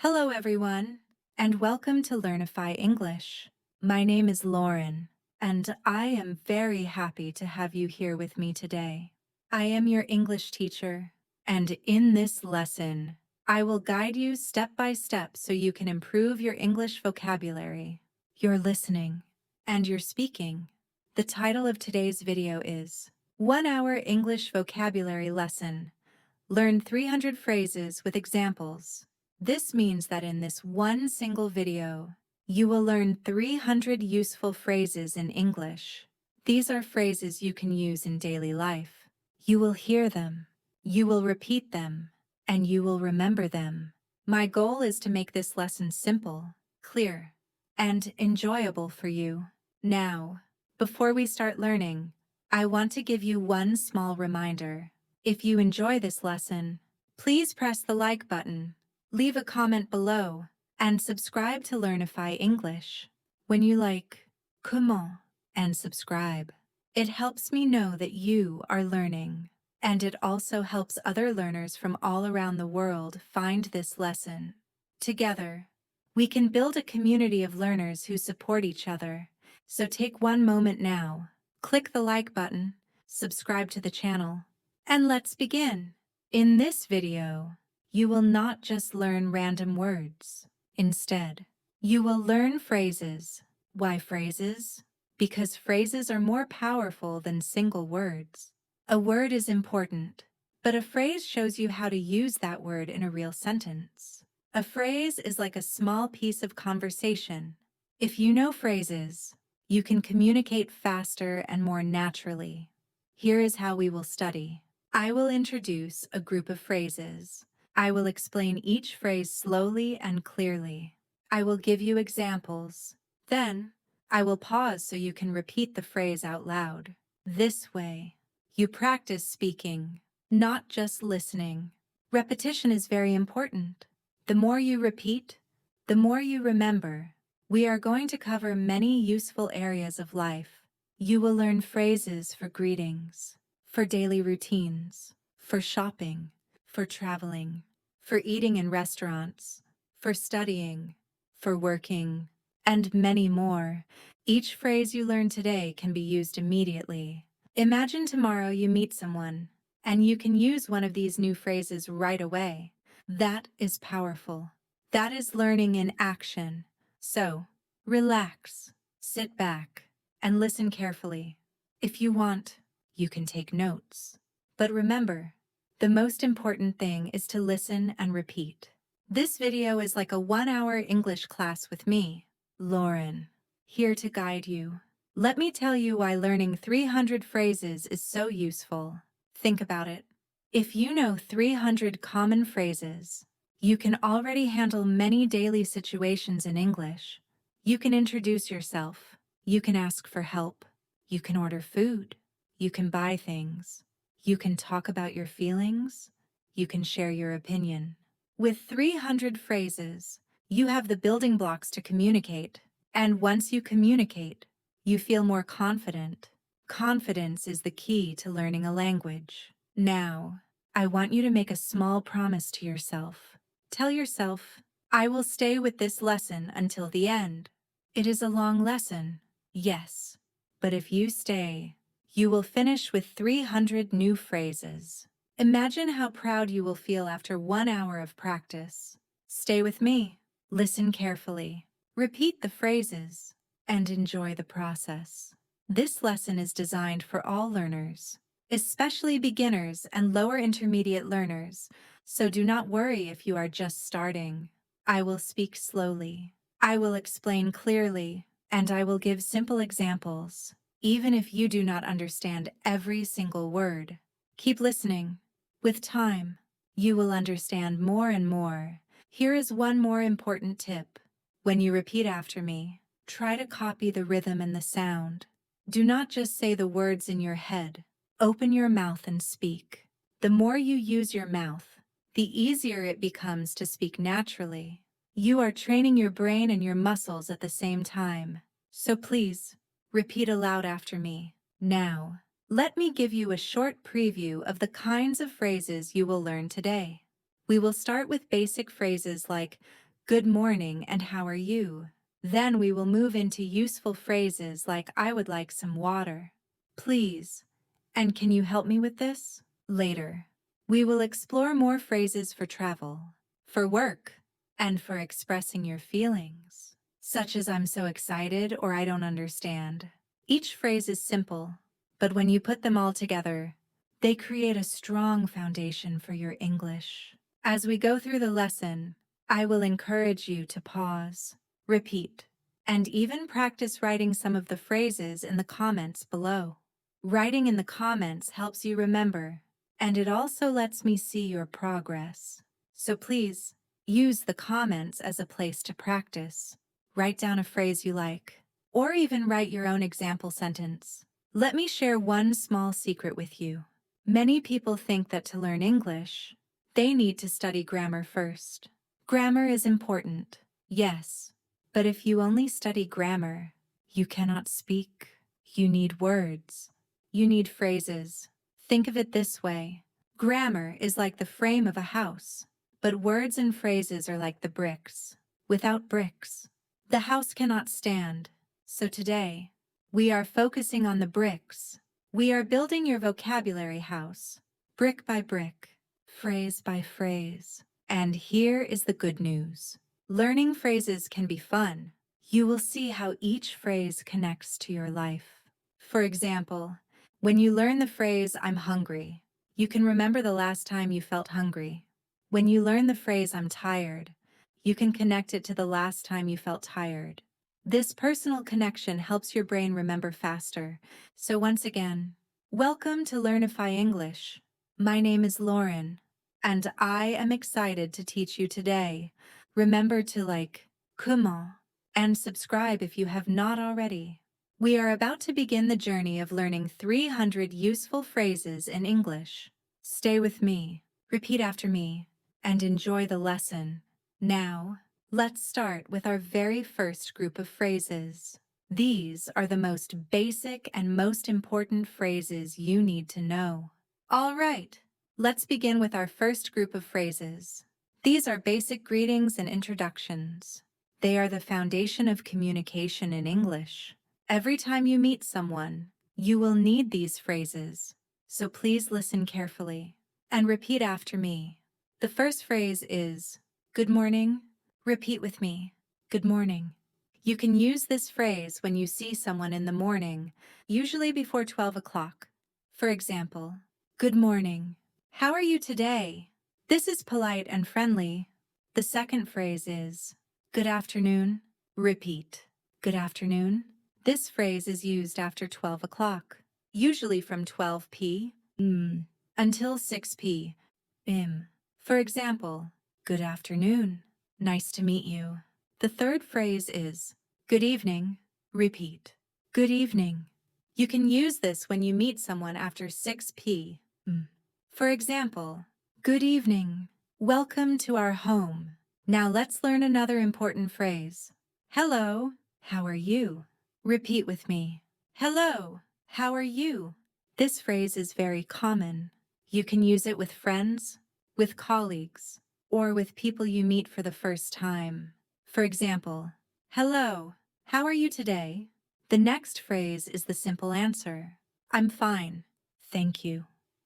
Hello, everyone, and welcome to Learnify English. My name is Lauren, and I am very happy to have you here with me today. I am your English teacher, and in this lesson, I will guide you step by step so you can improve your English vocabulary, your listening, and your speaking. The title of today's video is 1 Hour English Vocabulary Lesson. Learn 300 phrases with examples. This means that in this one single video, you will learn 300 useful phrases in English. These are phrases you can use in daily life. You will hear them, you will repeat them, and you will remember them. My goal is to make this lesson simple, clear, and enjoyable for you. Now, before we start learning, I want to give you one small reminder. If you enjoy this lesson, please press the like button, leave a comment below, and subscribe to Learnify English. When you like, comment, and subscribe, it helps me know that you are learning, and it also helps other learners from all around the world find this lesson. Together, we can build a community of learners who support each other. So take one moment now, click the like button, subscribe to the channel, and let's begin. In this video, you will not just learn random words. Instead, you will learn phrases. Why phrases? Because phrases are more powerful than single words. A word is important, but a phrase shows you how to use that word in a real sentence. A phrase is like a small piece of conversation. If you know phrases, you can communicate faster and more naturally. Here is how we will study. I will introduce a group of phrases. I will explain each phrase slowly and clearly. I will give you examples. Then, I will pause so you can repeat the phrase out loud. This way, you practice speaking, not just listening. Repetition is very important. The more you repeat, the more you remember. We are going to cover many useful areas of life. You will learn phrases for greetings, for daily routines, for shopping, for traveling, for eating in restaurants, for studying, for working, and many more. Each phrase you learn today can be used immediately. Imagine tomorrow you meet someone, and you can use one of these new phrases right away. That is powerful. That is learning in action. So, relax, sit back, and listen carefully. If you want, you can take notes. But remember, the most important thing is to listen and repeat. This video is like a 1-hour English class with me, Lauren, here to guide you. Let me tell you why learning 300 phrases is so useful. Think about it. If you know 300 common phrases, you can already handle many daily situations in English. You can introduce yourself. You can ask for help. You can order food. You can buy things. You can talk about your feelings. You can share your opinion. With 300 phrases, you have the building blocks to communicate. And once you communicate, you feel more confident. Confidence is the key to learning a language. Now, I want you to make a small promise to yourself. Tell yourself, I will stay with this lesson until the end. It is a long lesson, yes, but if you stay, you will finish with 300 new phrases. Imagine how proud you will feel after 1 hour of practice. Stay with me, listen carefully, repeat the phrases, and enjoy the process. This lesson is designed for all learners, especially beginners and lower intermediate learners, so do not worry if you are just starting. I will speak slowly. I will explain clearly, and I will give simple examples. Even if you do not understand every single word, keep listening. With time, you will understand more and more. Here is one more important tip. When you repeat after me, try to copy the rhythm and the sound. Do not just say the words in your head. Open your mouth and speak. The more you use your mouth, the easier it becomes to speak naturally. You are training your brain and your muscles at the same time. So please, repeat aloud after me. Now, let me give you a short preview of the kinds of phrases you will learn today. We will start with basic phrases like good morning and how are you? Then we will move into useful phrases like I would like some water. Please. And can you help me with this? Later. We will explore more phrases for travel, for work, and for expressing your feelings, such as I'm so excited or I don't understand. Each phrase is simple, but when you put them all together, they create a strong foundation for your English. As we go through the lesson, I will encourage you to pause, repeat, and even practice writing some of the phrases in the comments below. Writing in the comments helps you remember, and it also lets me see your progress. So please, use the comments as a place to practice. Write down a phrase you like, or even write your own example sentence. Let me share one small secret with you. Many people think that to learn English, they need to study grammar first. Grammar is important, yes, but if you only study grammar, you cannot speak. You need words. You need phrases. Think of it this way. Grammar is like the frame of a house, but words and phrases are like the bricks. Without bricks, the house cannot stand. So today, we are focusing on the bricks. We are building your vocabulary house, brick by brick, phrase by phrase. And here is the good news. Learning phrases can be fun. You will see how each phrase connects to your life. For example, when you learn the phrase, I'm hungry, you can remember the last time you felt hungry. When you learn the phrase, I'm tired, you can connect it to the last time you felt tired. This personal connection helps your brain remember faster. So once again, welcome to Learnify English. My name is Lauren, and I am excited to teach you today. Remember to like, comment, and subscribe if you have not already. We are about to begin the journey of learning 300 useful phrases in English. Stay with me, repeat after me, and enjoy the lesson. Now, let's start with our very first group of phrases. These are the most basic and most important phrases you need to know. All right, let's begin with our first group of phrases. These are basic greetings and introductions. They are the foundation of communication in English. Every time you meet someone, you will need these phrases. So please listen carefully and repeat after me. The first phrase is, good morning. Repeat with me, good morning. You can use this phrase when you see someone in the morning, usually before 12 o'clock. For example, good morning. How are you today? This is polite and friendly. The second phrase is, good afternoon. Repeat, good afternoon. This phrase is used after 12 o'clock, usually from 12 p.m. until 6 p.m. For example, good afternoon. Nice to meet you. The third phrase is, good evening. Repeat, good evening. You can use this when you meet someone after 6 p.m. For example, good evening. Welcome to our home. Now let's learn another important phrase. Hello, how are you? Repeat with me. Hello, how are you? This phrase is very common. You can use it with friends, with colleagues, or with people you meet for the first time. For example, hello, how are you today? The next phrase is the simple answer. I'm fine, thank you.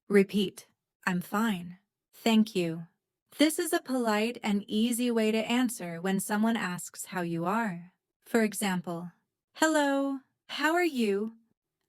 Repeat, I'm fine, thank you. This is a polite and easy way to answer when someone asks how you are. For example, hello, how are you?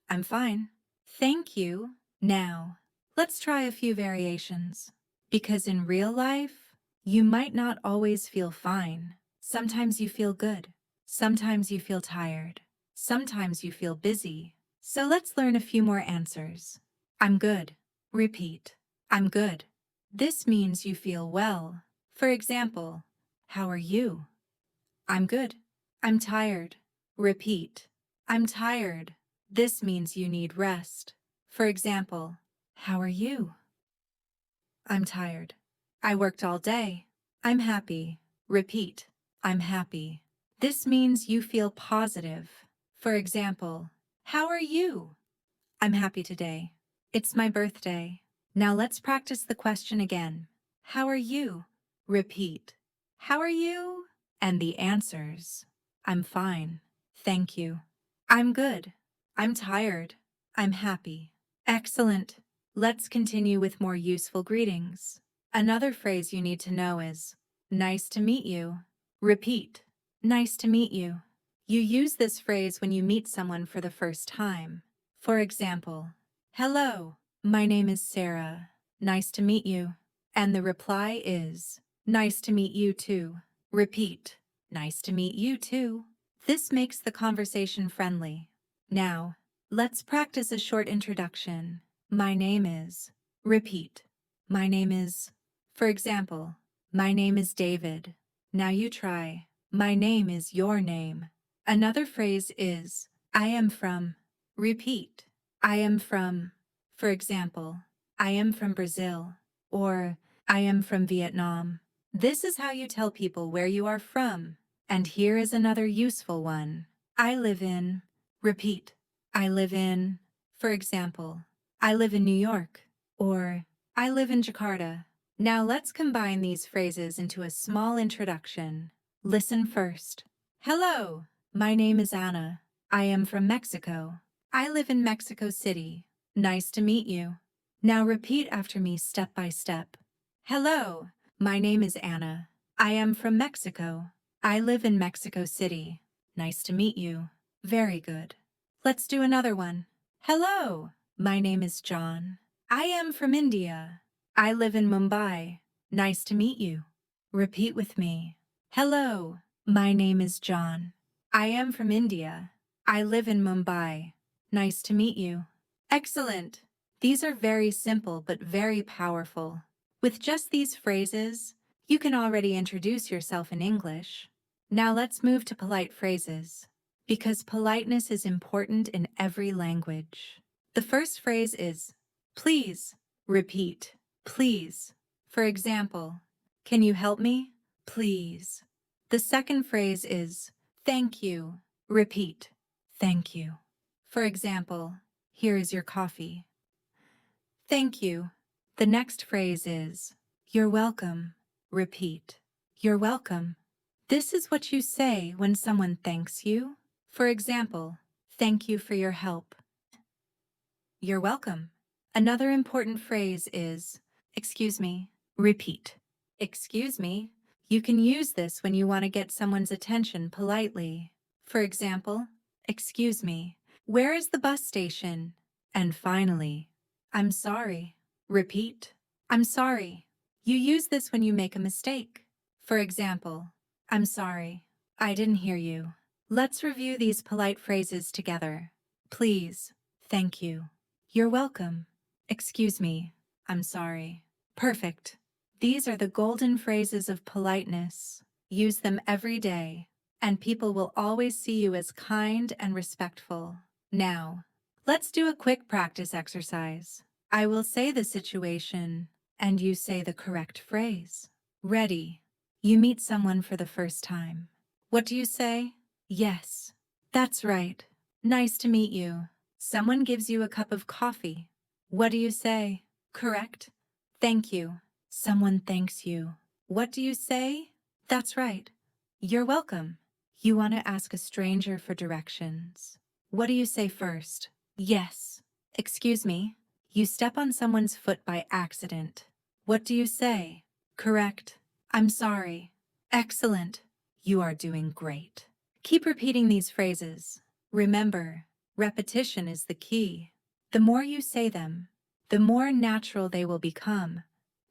I'm fine, thank you. Now, let's try a few variations. Because in real life, you might not always feel fine. Sometimes you feel good. Sometimes you feel tired. Sometimes you feel busy. So let's learn a few more answers. I'm good. Repeat, I'm good. This means you feel well. For example, how are you? I'm good. I'm tired. Repeat, I'm tired. This means you need rest. For example, how are you? I'm tired. I worked all day. I'm happy. Repeat, I'm happy. This means you feel positive. For example, how are you? I'm happy today. It's my birthday. Now let's practice the question again. How are you? Repeat, how are you? And the answers: I'm fine. Thank you. I'm good. I'm tired. I'm happy. Excellent. Let's continue with more useful greetings. Another phrase you need to know is, nice to meet you. Repeat, nice to meet you. You use this phrase when you meet someone for the first time. For example, hello, my name is Sarah. Nice to meet you. And the reply is, nice to meet you too. Repeat, nice to meet you too. This makes the conversation friendly. Now, let's practice a short introduction. My name is. Repeat. My name is. For example, my name is David. Now you try. My name is your name. Another phrase is, I am from. Repeat. I am from. For example, I am from Brazil, or I am from Vietnam. This is how you tell people where you are from. And here is another useful one. I live in. Repeat. I live in. For example, I live in New York, or I live in Jakarta. Now let's combine these phrases into a small introduction. Listen first. Hello, my name is Anna. I am from Mexico. I live in Mexico City. Nice to meet you. Now repeat after me step by step. Hello, my name is Anna. I am from Mexico. I live in Mexico City. Nice to meet you. Very good. Let's do another one. Hello, my name is John. I am from India. I live in Mumbai. Nice to meet you. Repeat with me. Hello, my name is John. I am from India. I live in Mumbai. Nice to meet you. Excellent. These are very simple but very powerful. With just these phrases, you can already introduce yourself in English. Now let's move to polite phrases, because politeness is important in every language. The first phrase is, please. Repeat, please. For example, can you help me? Please. The second phrase is, thank you. Repeat, thank you. For example, here is your coffee. Thank you. The next phrase is, you're welcome. Repeat, you're welcome. This is what you say when someone thanks you. For example, thank you for your help. You're welcome. Another important phrase is, excuse me. Repeat, excuse me. You can use this when you want to get someone's attention politely. For example, excuse me, where is the bus station? And finally, I'm sorry. Repeat, I'm sorry. You use this when you make a mistake. For example, I'm sorry, I didn't hear you. Let's review these polite phrases together. Please, thank you. You're welcome. Excuse me, I'm sorry. Perfect. These are the golden phrases of politeness. Use them every day, and people will always see you as kind and respectful. Now, let's do a quick practice exercise. I will say the situation, and you say the correct phrase. Ready? You meet someone for the first time. What do you say? Yes. That's right. Nice to meet you. Someone gives you a cup of coffee. What do you say? Correct. Thank you. Someone thanks you. What do you say? That's right. You're welcome. You want to ask a stranger for directions. What do you say first? Yes. Excuse me. You step on someone's foot by accident. What do you say? Correct. I'm sorry. Excellent. You are doing great. Keep repeating these phrases. Remember, repetition is the key. The more you say them, the more natural they will become.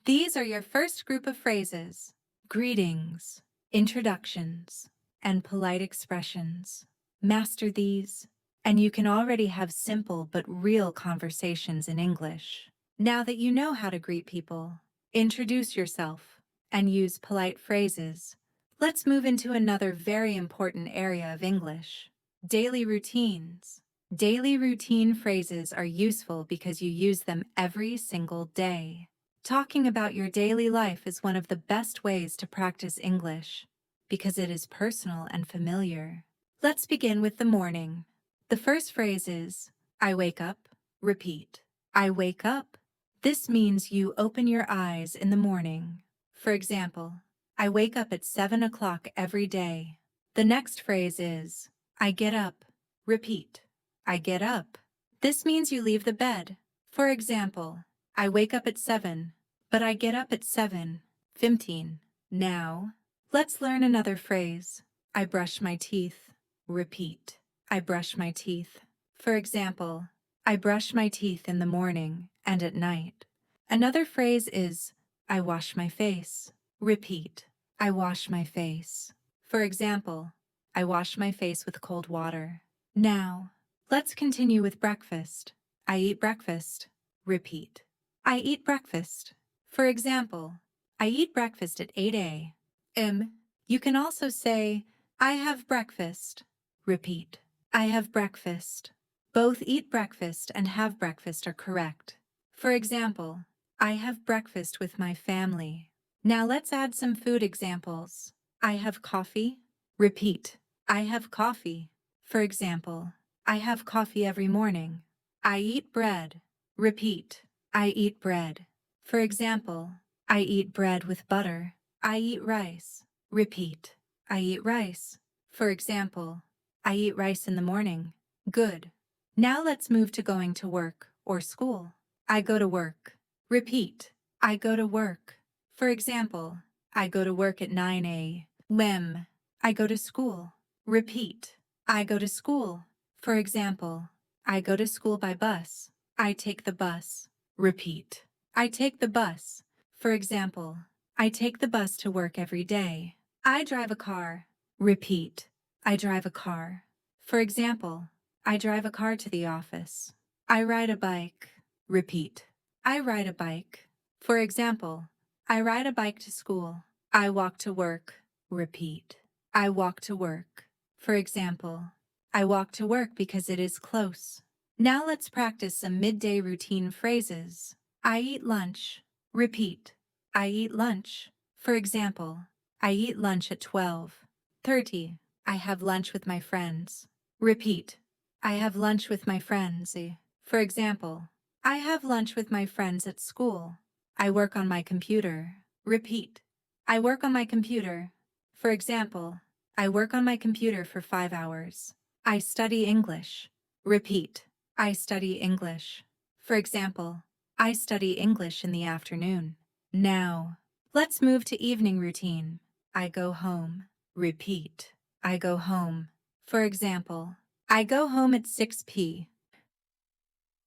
These are your first group of phrases: greetings, introductions, and polite expressions. Master these, and you can already have simple but real conversations in English. Now that you know how to greet people, introduce yourself, and use polite phrases, let's move into another very important area of English: daily routines. Daily routine phrases are useful because you use them every single day. Talking about your daily life is one of the best ways to practice English because it is personal and familiar. Let's begin with the morning. The first phrase is, I wake up. Repeat, I wake up. This means you open your eyes in the morning. For example, I wake up at 7 o'clock every day. The next phrase is, I get up. Repeat. I get up. This means you leave the bed. For example, I wake up at 7, but I get up at 7:15. Now, let's learn another phrase. I brush my teeth. Repeat. I brush my teeth. For example, I brush my teeth in the morning and at night. Another phrase is, I wash my face. Repeat. I wash my face. For example, I wash my face with cold water. Now, let's continue with breakfast. I eat breakfast. Repeat. I eat breakfast. For example, I eat breakfast at 8 a.m. You can also say, I have breakfast. Repeat. I have breakfast. Both eat breakfast and have breakfast are correct. For example, I have breakfast with my family. Now let's add some food examples. I have coffee. Repeat. I have coffee. For example, I have coffee every morning. I eat bread. Repeat. I eat bread. For example, I eat bread with butter. I eat rice. Repeat. I eat rice. For example, I eat rice in the morning. Good. Now let's move to going to work or school. I go to work. Repeat. I go to work. For example, I go to work at 9 a.m. I go to school. Repeat. I go to school. For example, I go to school by bus. I take the bus. Repeat. I take the bus. For example, I take the bus to work every day. I drive a car. Repeat. I drive a car. For example, I drive a car to the office. I ride a bike. Repeat. I ride a bike. For example, I ride a bike to school. I walk to work. Repeat. I walk to work. For example, I walk to work because it is close. Now let's practice some midday routine phrases. I eat lunch. Repeat. I eat lunch. For example, I eat lunch at 12:30. I have lunch with my friends. Repeat. I have lunch with my friends. For example, I have lunch with my friends at school. I work on my computer. Repeat. I work on my computer. For example, I work on my computer for 5 hours. I study English. Repeat. I study English. For example, I study English in the afternoon. Now, let's move to evening routine. I go home. Repeat. I go home. For example, I go home at 6 p.m.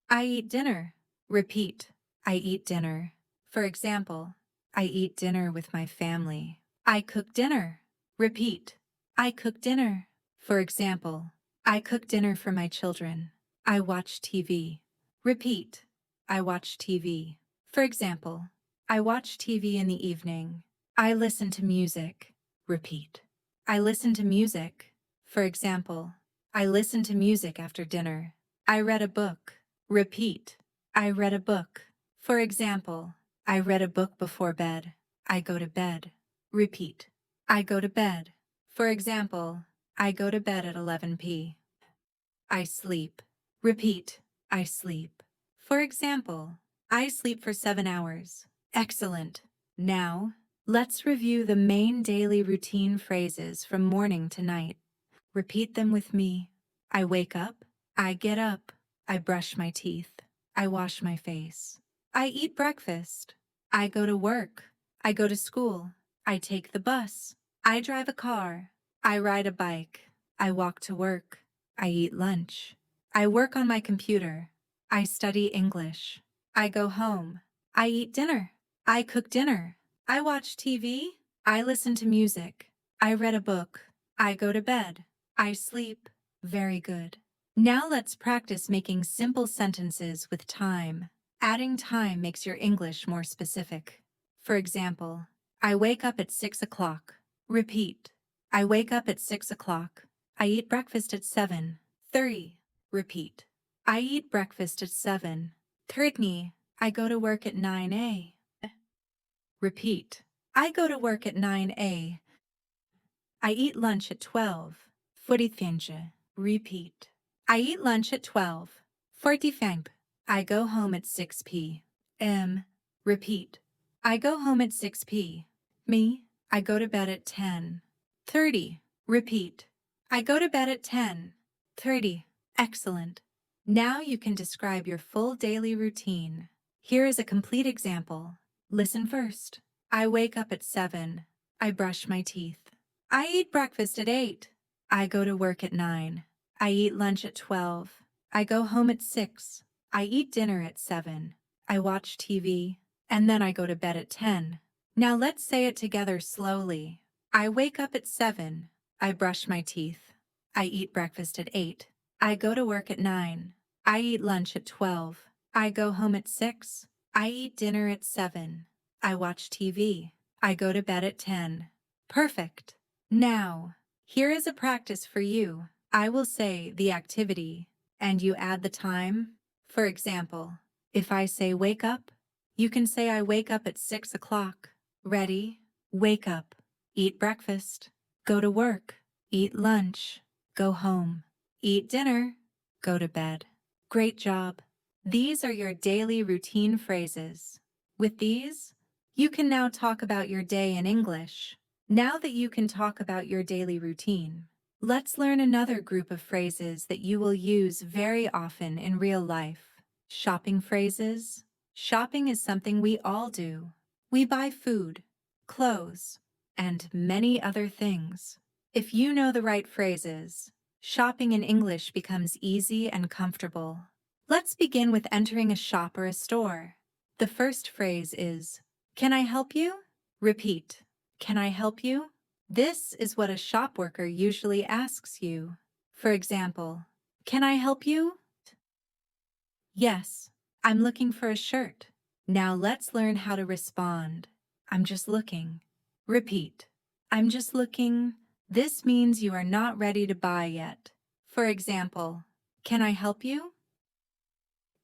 I eat dinner. Repeat. I eat dinner. For example, I eat dinner with my family. I cook dinner. Repeat. I cook dinner. For example, I cook dinner for my children. I watch TV. Repeat. I watch TV. For example, I watch TV in the evening. I listen to music. Repeat. I listen to music. For example, I listen to music after dinner. I read a book. Repeat. I read a book. For example, I read a book before bed. I go to bed. Repeat. I go to bed. For example, I go to bed at 11 p.m. I sleep. Repeat. I sleep. For example, I sleep for 7 hours. Excellent. Now, let's review the main daily routine phrases from morning to night. Repeat them with me. I wake up. I get up. I brush my teeth. I wash my face. I eat breakfast. I go to work. I go to school. I take the bus. I drive a car. I ride a bike. I walk to work. I eat lunch. I work on my computer. I study English. I go home. I eat dinner. I cook dinner. I watch TV. I listen to music. I read a book. I go to bed. I sleep. Very good. Now let's practice making simple sentences with time. Adding time makes your English more specific. For example, I wake up at 6 o'clock. Repeat. I wake up at 6 o'clock. I eat breakfast at 7:30. Repeat. I eat breakfast at 7:30. I go to work at 9 a.m. Repeat. I go to work at 9 a.m. I eat lunch at 12:45. Repeat. I eat lunch at 12:45. I go home at 6 p.m. Repeat. I go home at 6 p.m. I go to bed at 10:30. Repeat. I go to bed at 10:30. Excellent. Now you can describe your full daily routine. Here is a complete example. Listen first. I wake up at 7. I brush my teeth. I eat breakfast at 8. I go to work at 9. I eat lunch at 12. I go home at 6. I eat dinner at 7. I watch TV. And then I go to bed at 10. Now let's say it together slowly. I wake up at 7. I brush my teeth. I eat breakfast at 8. I go to work at 9. I eat lunch at 12. I go home at 6. I eat dinner at 7. I watch TV. I go to bed at 10. Perfect. Now, here is a practice for you. I will say the activity, and you add the time. For example, if I say wake up, you can say I wake up at 6 o'clock. Ready? Wake up. Eat breakfast. Go to work. Eat lunch. Go home. Eat dinner. Go to bed. Great job. These are your daily routine phrases. With these, you can now talk about your day in English. Now that you can talk about your daily routine, let's learn another group of phrases that you will use very often in real life. Shopping phrases. Shopping is something we all do. We buy food, clothes, and many other things. If you know the right phrases, shopping in English becomes easy and comfortable. Let's begin with entering a shop or a store. The first phrase is, "Can I help you?" Repeat, "Can I help you?" This is what a shop worker usually asks you. For example, "Can I help you?" "Yes, I'm looking for a shirt." Now let's learn how to respond. "I'm just looking." Repeat, "I'm just looking." This means you are not ready to buy yet. For example, "Can I help you?"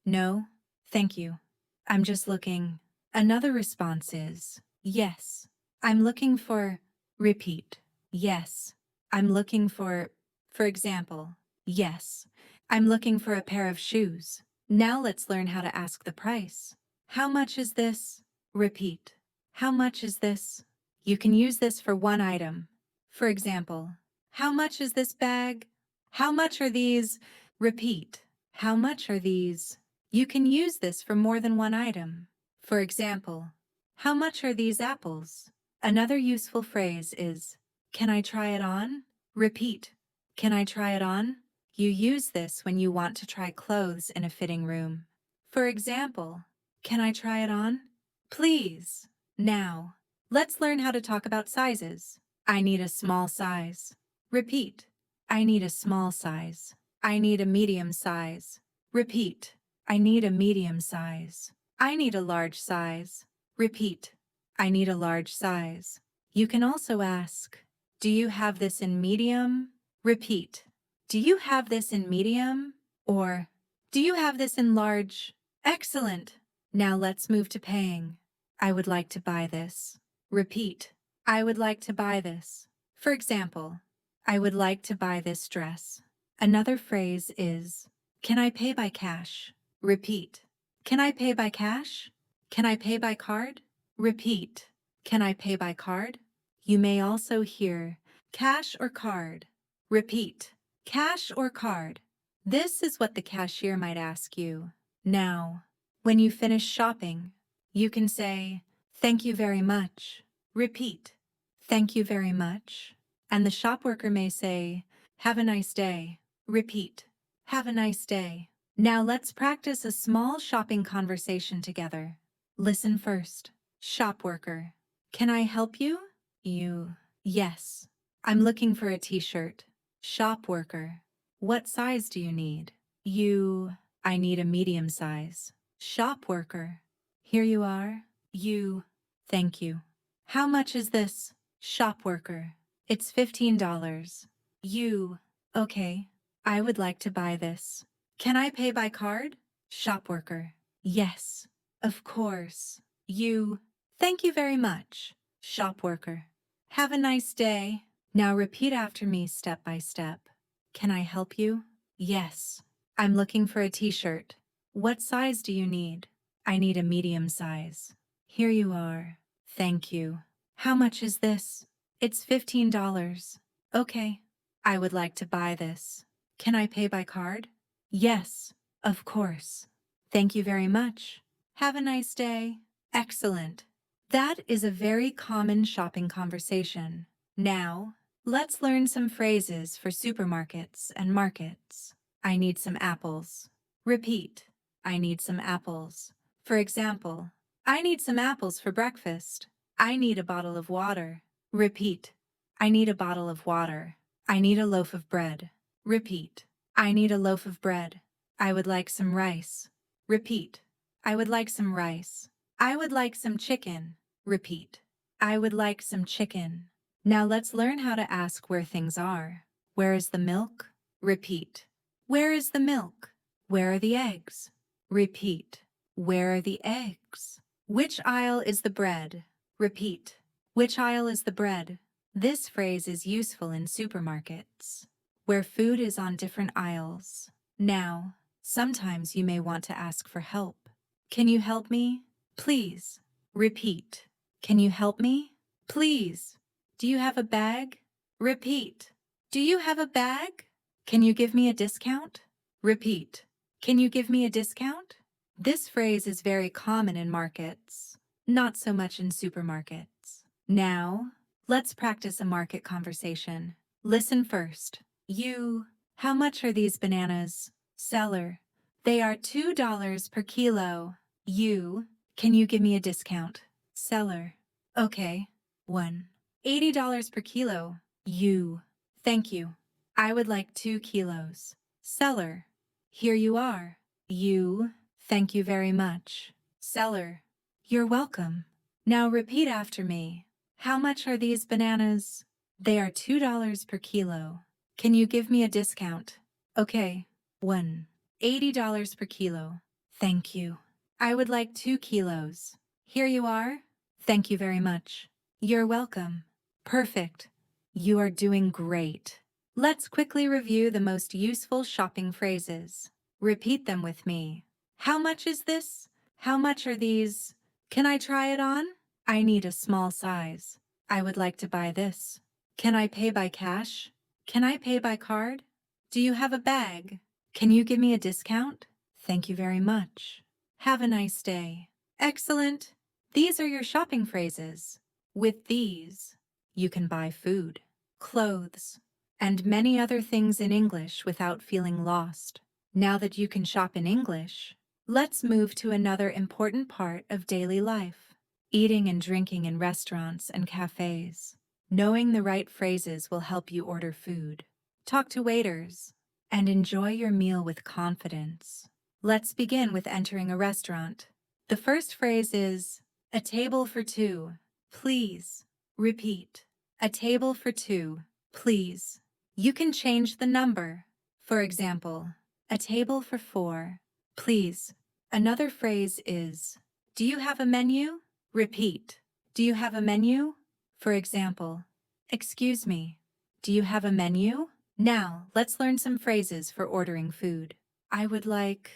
"No, thank you. I'm just looking." Another response is, "Yes, I'm looking for." Repeat, "Yes, I'm looking for example, yes, I'm looking for a pair of shoes." Now let's learn how to ask the price. "How much is this?" Repeat, "How much is this?" You can use this for one item. For example, "How much is this bag?" "How much are these?" Repeat, "How much are these?" You can use this for more than one item. For example, "How much are these apples?" Another useful phrase is, "Can I try it on?" Repeat, "Can I try it on?" You use this when you want to try clothes in a fitting room. For example, "Can I try it on?" Please. Now, let's learn how to talk about sizes. I need a small size. Repeat, "I need a small size." I need a medium size. Repeat, "I need a medium size." I need a large size. Repeat, "I need a large size." You can also ask, "Do you have this in medium?" Repeat, "Do you have this in medium?" Or, "Do you have this in large?" Excellent. Now let's move to paying. I would like to buy this. Repeat, "I would like to buy this." For example, "I would like to buy this dress." Another phrase is, "Can I pay by cash?" Repeat, "Can I pay by cash?" "Can I pay by card?" Repeat, "Can I pay by card?" You may also hear cash or card. Repeat, cash or card. This is what the cashier might ask you. Now, when you finish shopping, you can say, "Thank you very much." Repeat, "Thank you very much." And the shop worker may say, "Have a nice day." Repeat, "Have a nice day." Now let's practice a small shopping conversation together. Listen first. Shop worker, "Can I help you?" You, "Yes, I'm looking for a t-shirt." Shop worker, "What size do you need?" You, "I need a medium size." Shop worker, "Here you are." You, "Thank you." "How much is this?" Shop worker, "It's $15. You, "Okay, I would like to buy this. Can I pay by card?" Shop worker, "Yes, of course." You, "Thank you very much." Shop worker, "Have a nice day." Now repeat after me step by step. Can I help you? Yes, I'm looking for a t-shirt. What size do you need? I need a medium size. Here you are. Thank you. How much is this? It's $15. Okay. I would like to buy this. Can I pay by card? Yes, of course. Thank you very much. Have a nice day. Excellent. That is a very common shopping conversation. Now, let's learn some phrases for supermarkets and markets. I need some apples. Repeat. I need some apples. For example, I need some apples for breakfast. I need a bottle of water. Repeat. I need a bottle of water. I need a loaf of bread. Repeat. I need a loaf of bread. I would like some rice. Repeat. I would like some rice. I would like some chicken. Repeat. I would like some chicken. Now let's learn how to ask where things are. Where is the milk? Repeat. Where is the milk? Where are the eggs? Repeat. Where are the eggs? Which aisle is the bread? Repeat. Which aisle is the bread? This phrase is useful in supermarkets, where food is on different aisles. Now, sometimes you may want to ask for help. Can you help me? Please. Repeat. Can you help me? Please. Do you have a bag? Repeat. Do you have a bag? Can you give me a discount? Repeat. Can you give me a discount? This phrase is very common in markets, not so much in supermarkets. Now, let's practice a market conversation. Listen first. You. How much are these bananas? Seller. They are $2 per kilo. You. Can you give me a discount? Seller. Okay. 1. $80 per kilo. You. Thank you. I would like 2 kilos. Seller. Here you are. You. Thank you very much. Seller. You're welcome. Now repeat after me. How much are these bananas? They are $2 per kilo. Can you give me a discount? Okay. 1. $80 per kilo. Thank you. I would like 2 kilos. Here you are. Thank you very much. You're welcome. Perfect. You are doing great. Let's quickly review the most useful shopping phrases. Repeat them with me. How much is this? How much are these? Can I try it on? I need a small size. I would like to buy this. Can I pay by cash? Can I pay by card? Do you have a bag? Can you give me a discount? Thank you very much. Have a nice day. Excellent. These are your shopping phrases. With these, you can buy food, clothes, and many other things in English without feeling lost. Now that you can shop in English, let's move to another important part of daily life: eating and drinking in restaurants and cafes. Knowing the right phrases will help you order food, talk to waiters, and enjoy your meal with confidence. Let's begin with entering a restaurant. The first phrase is, a table for 2, please. Repeat. A table for 2, please. You can change the number. For example, a table for 4, please. Another phrase is, do you have a menu? Repeat. Do you have a menu? For example, excuse me, do you have a menu? Now, let's learn some phrases for ordering food. I would like.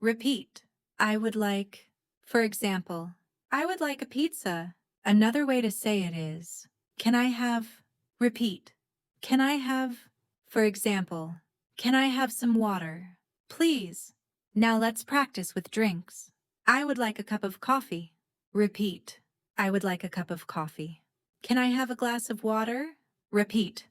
Repeat. I would like. For example, I would like a pizza. Another way to say it is, can I have. Repeat. Can I have. For example, can I have some water? Please. Now let's practice with drinks. I would like a cup of coffee. Repeat. I would like a cup of coffee. Can I have a glass of water? Repeat.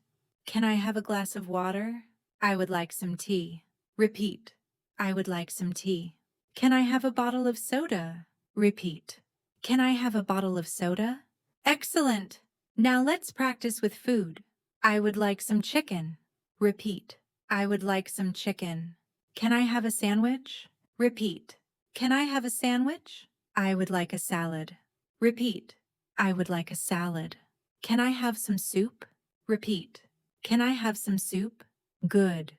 Can I have a glass of water? I would like some tea. Repeat. I would like some tea. Can I have a bottle of soda? Repeat. Can I have a bottle of soda? Excellent. Now let's practice with food. I would like some chicken. Repeat. I would like some chicken. Can I have a sandwich? Repeat. Can I have a sandwich? I would like a salad. Repeat. I would like a salad. Can I have some soup? Repeat. Can I have some soup? Good.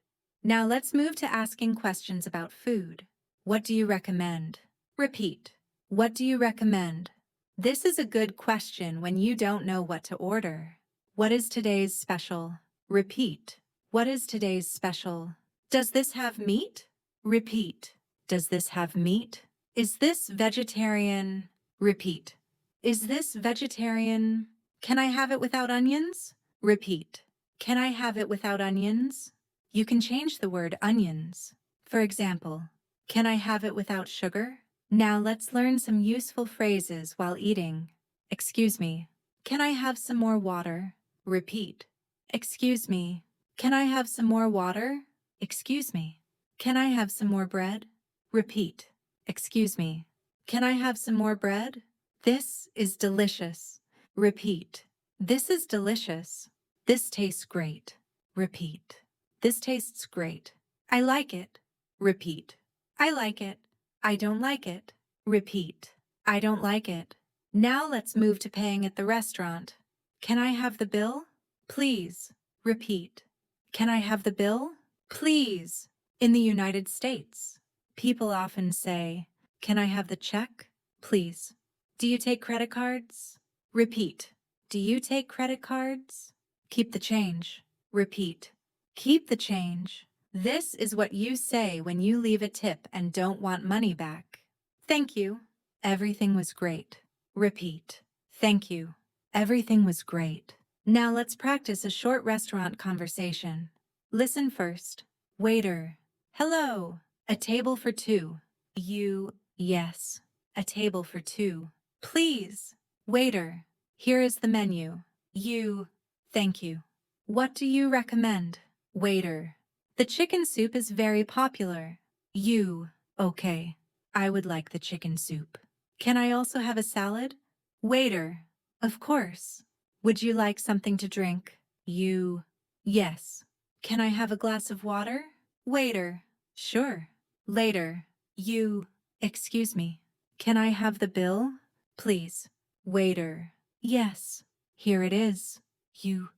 Now let's move to asking questions about food. What do you recommend? Repeat. What do you recommend? This is a good question when you don't know what to order. What is today's special? Repeat. What is today's special? Does this have meat? Repeat. Does this have meat? Is this vegetarian? Repeat. Is this vegetarian? Can I have it without onions? Repeat. Can I have it without onions? You can change the word onions. For example, can I have it without sugar? Now let's learn some useful phrases while eating. Excuse me. Can I have some more water? Repeat. Excuse me. Can I have some more water? Excuse me. Can I have some more bread? Repeat. Excuse me. Can I have some more bread? This is delicious. Repeat. This is delicious. This tastes great. Repeat. This tastes great. I like it. Repeat. I like it. I don't like it. Repeat. I don't like it. Now let's move to paying at the restaurant. Can I have the bill? Please. Repeat. Can I have the bill? Please. In the United States, people often say, can I have the check? Please. Do you take credit cards? Repeat. Do you take credit cards? Keep the change. Repeat. Keep the change. This is what you say when you leave a tip and don't want money back. Thank you. Everything was great. Repeat. Thank you. Everything was great. Now let's practice a short restaurant conversation. Listen first. Waiter. Hello. A table for two. You. Yes. A table for two. Please. Waiter. Here is the menu. You. Thank you. What do you recommend? Waiter. The chicken soup is very popular. You. Okay. I would like the chicken soup. Can I also have a salad? Waiter. Of course. Would you like something to drink? You. Yes. Can I have a glass of water? Waiter. Sure. Later. You. Excuse me. Can I have the bill? Please. Waiter. Yes. Here it is. You.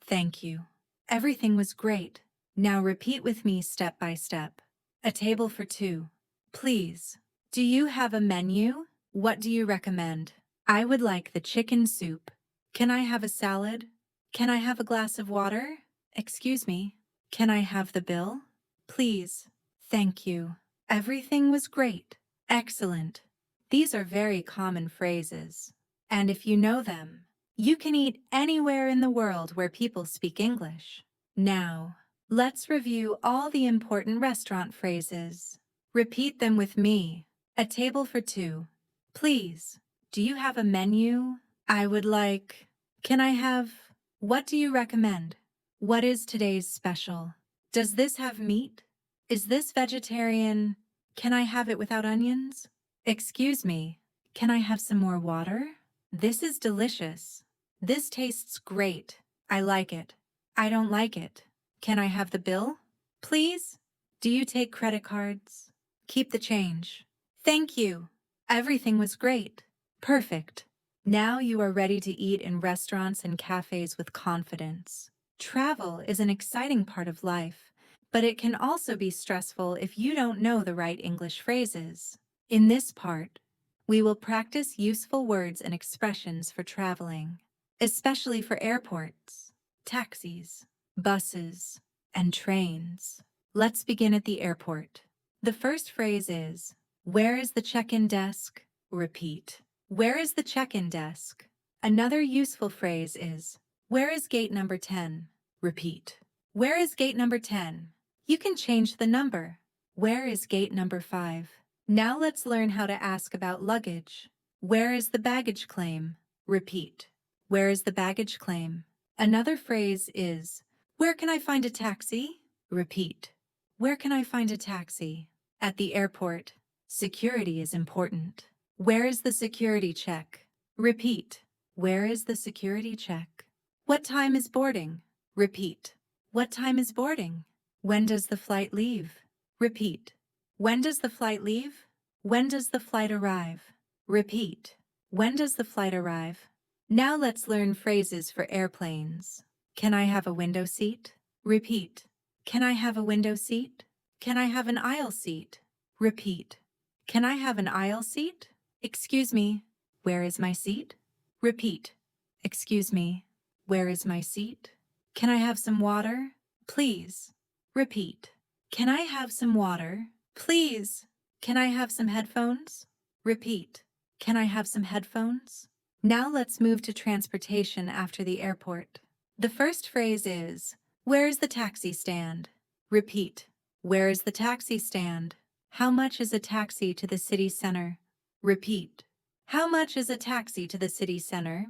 Thank you. Everything was great. Now repeat with me step by step. A table for two. Please. Do you have a menu? What do you recommend? I would like the chicken soup. Can I have a salad? Can I have a glass of water? Excuse me. Can I have the bill? Please. Thank you. Everything was great. Excellent. These are very common phrases. And if you know them, you can eat anywhere in the world where people speak English. Now, let's review all the important restaurant phrases. Repeat them with me. A table for two. Please. Do you have a menu? I would like. Can I have? What do you recommend? What is today's special? Does this have meat? Is this vegetarian? Can I have it without onions? Excuse me. Can I have some more water? This is delicious. This tastes great. I like it. I don't like it. Can I have the bill? Please? Do you take credit cards? Keep the change. Thank you. Everything was great. Perfect. Now you are ready to eat in restaurants and cafes with confidence. Travel is an exciting part of life, but it can also be stressful if you don't know the right English phrases. In this part, we will practice useful words and expressions for traveling, especially for airports, taxis, buses, and trains. Let's begin at the airport. The first phrase is, where is the check-in desk? Repeat. Where is the check-in desk? Another useful phrase is, where is gate number 10? Repeat. Where is gate number 10? You can change the number. Where is gate number 5? Now let's learn how to ask about luggage. Where is the baggage claim? Repeat. Where is the baggage claim? Another phrase is, where can I find a taxi? Repeat. Where can I find a taxi? At the airport, security is important. Where is the security check? Repeat. Where is the security check? What time is boarding? Repeat. What time is boarding? When does the flight leave? Repeat. When does the flight leave? When does the flight arrive? Repeat. When does the flight arrive? Now let's learn phrases for airplanes. Can I have a window seat? Repeat. Can I have a window seat? Can I have an aisle seat? Repeat. Can I have an aisle seat? Excuse me. Where is my seat? Repeat. Excuse me. Where is my seat? Can I have some water? Please. Repeat. Can I have some water? Please. Can I have some headphones? Repeat. Can I have some headphones? Now let's move to transportation after the airport. The first phrase is, where is the taxi stand? Repeat. Where is the taxi stand? How much is a taxi to the city center? Repeat. How much is a taxi to the city center?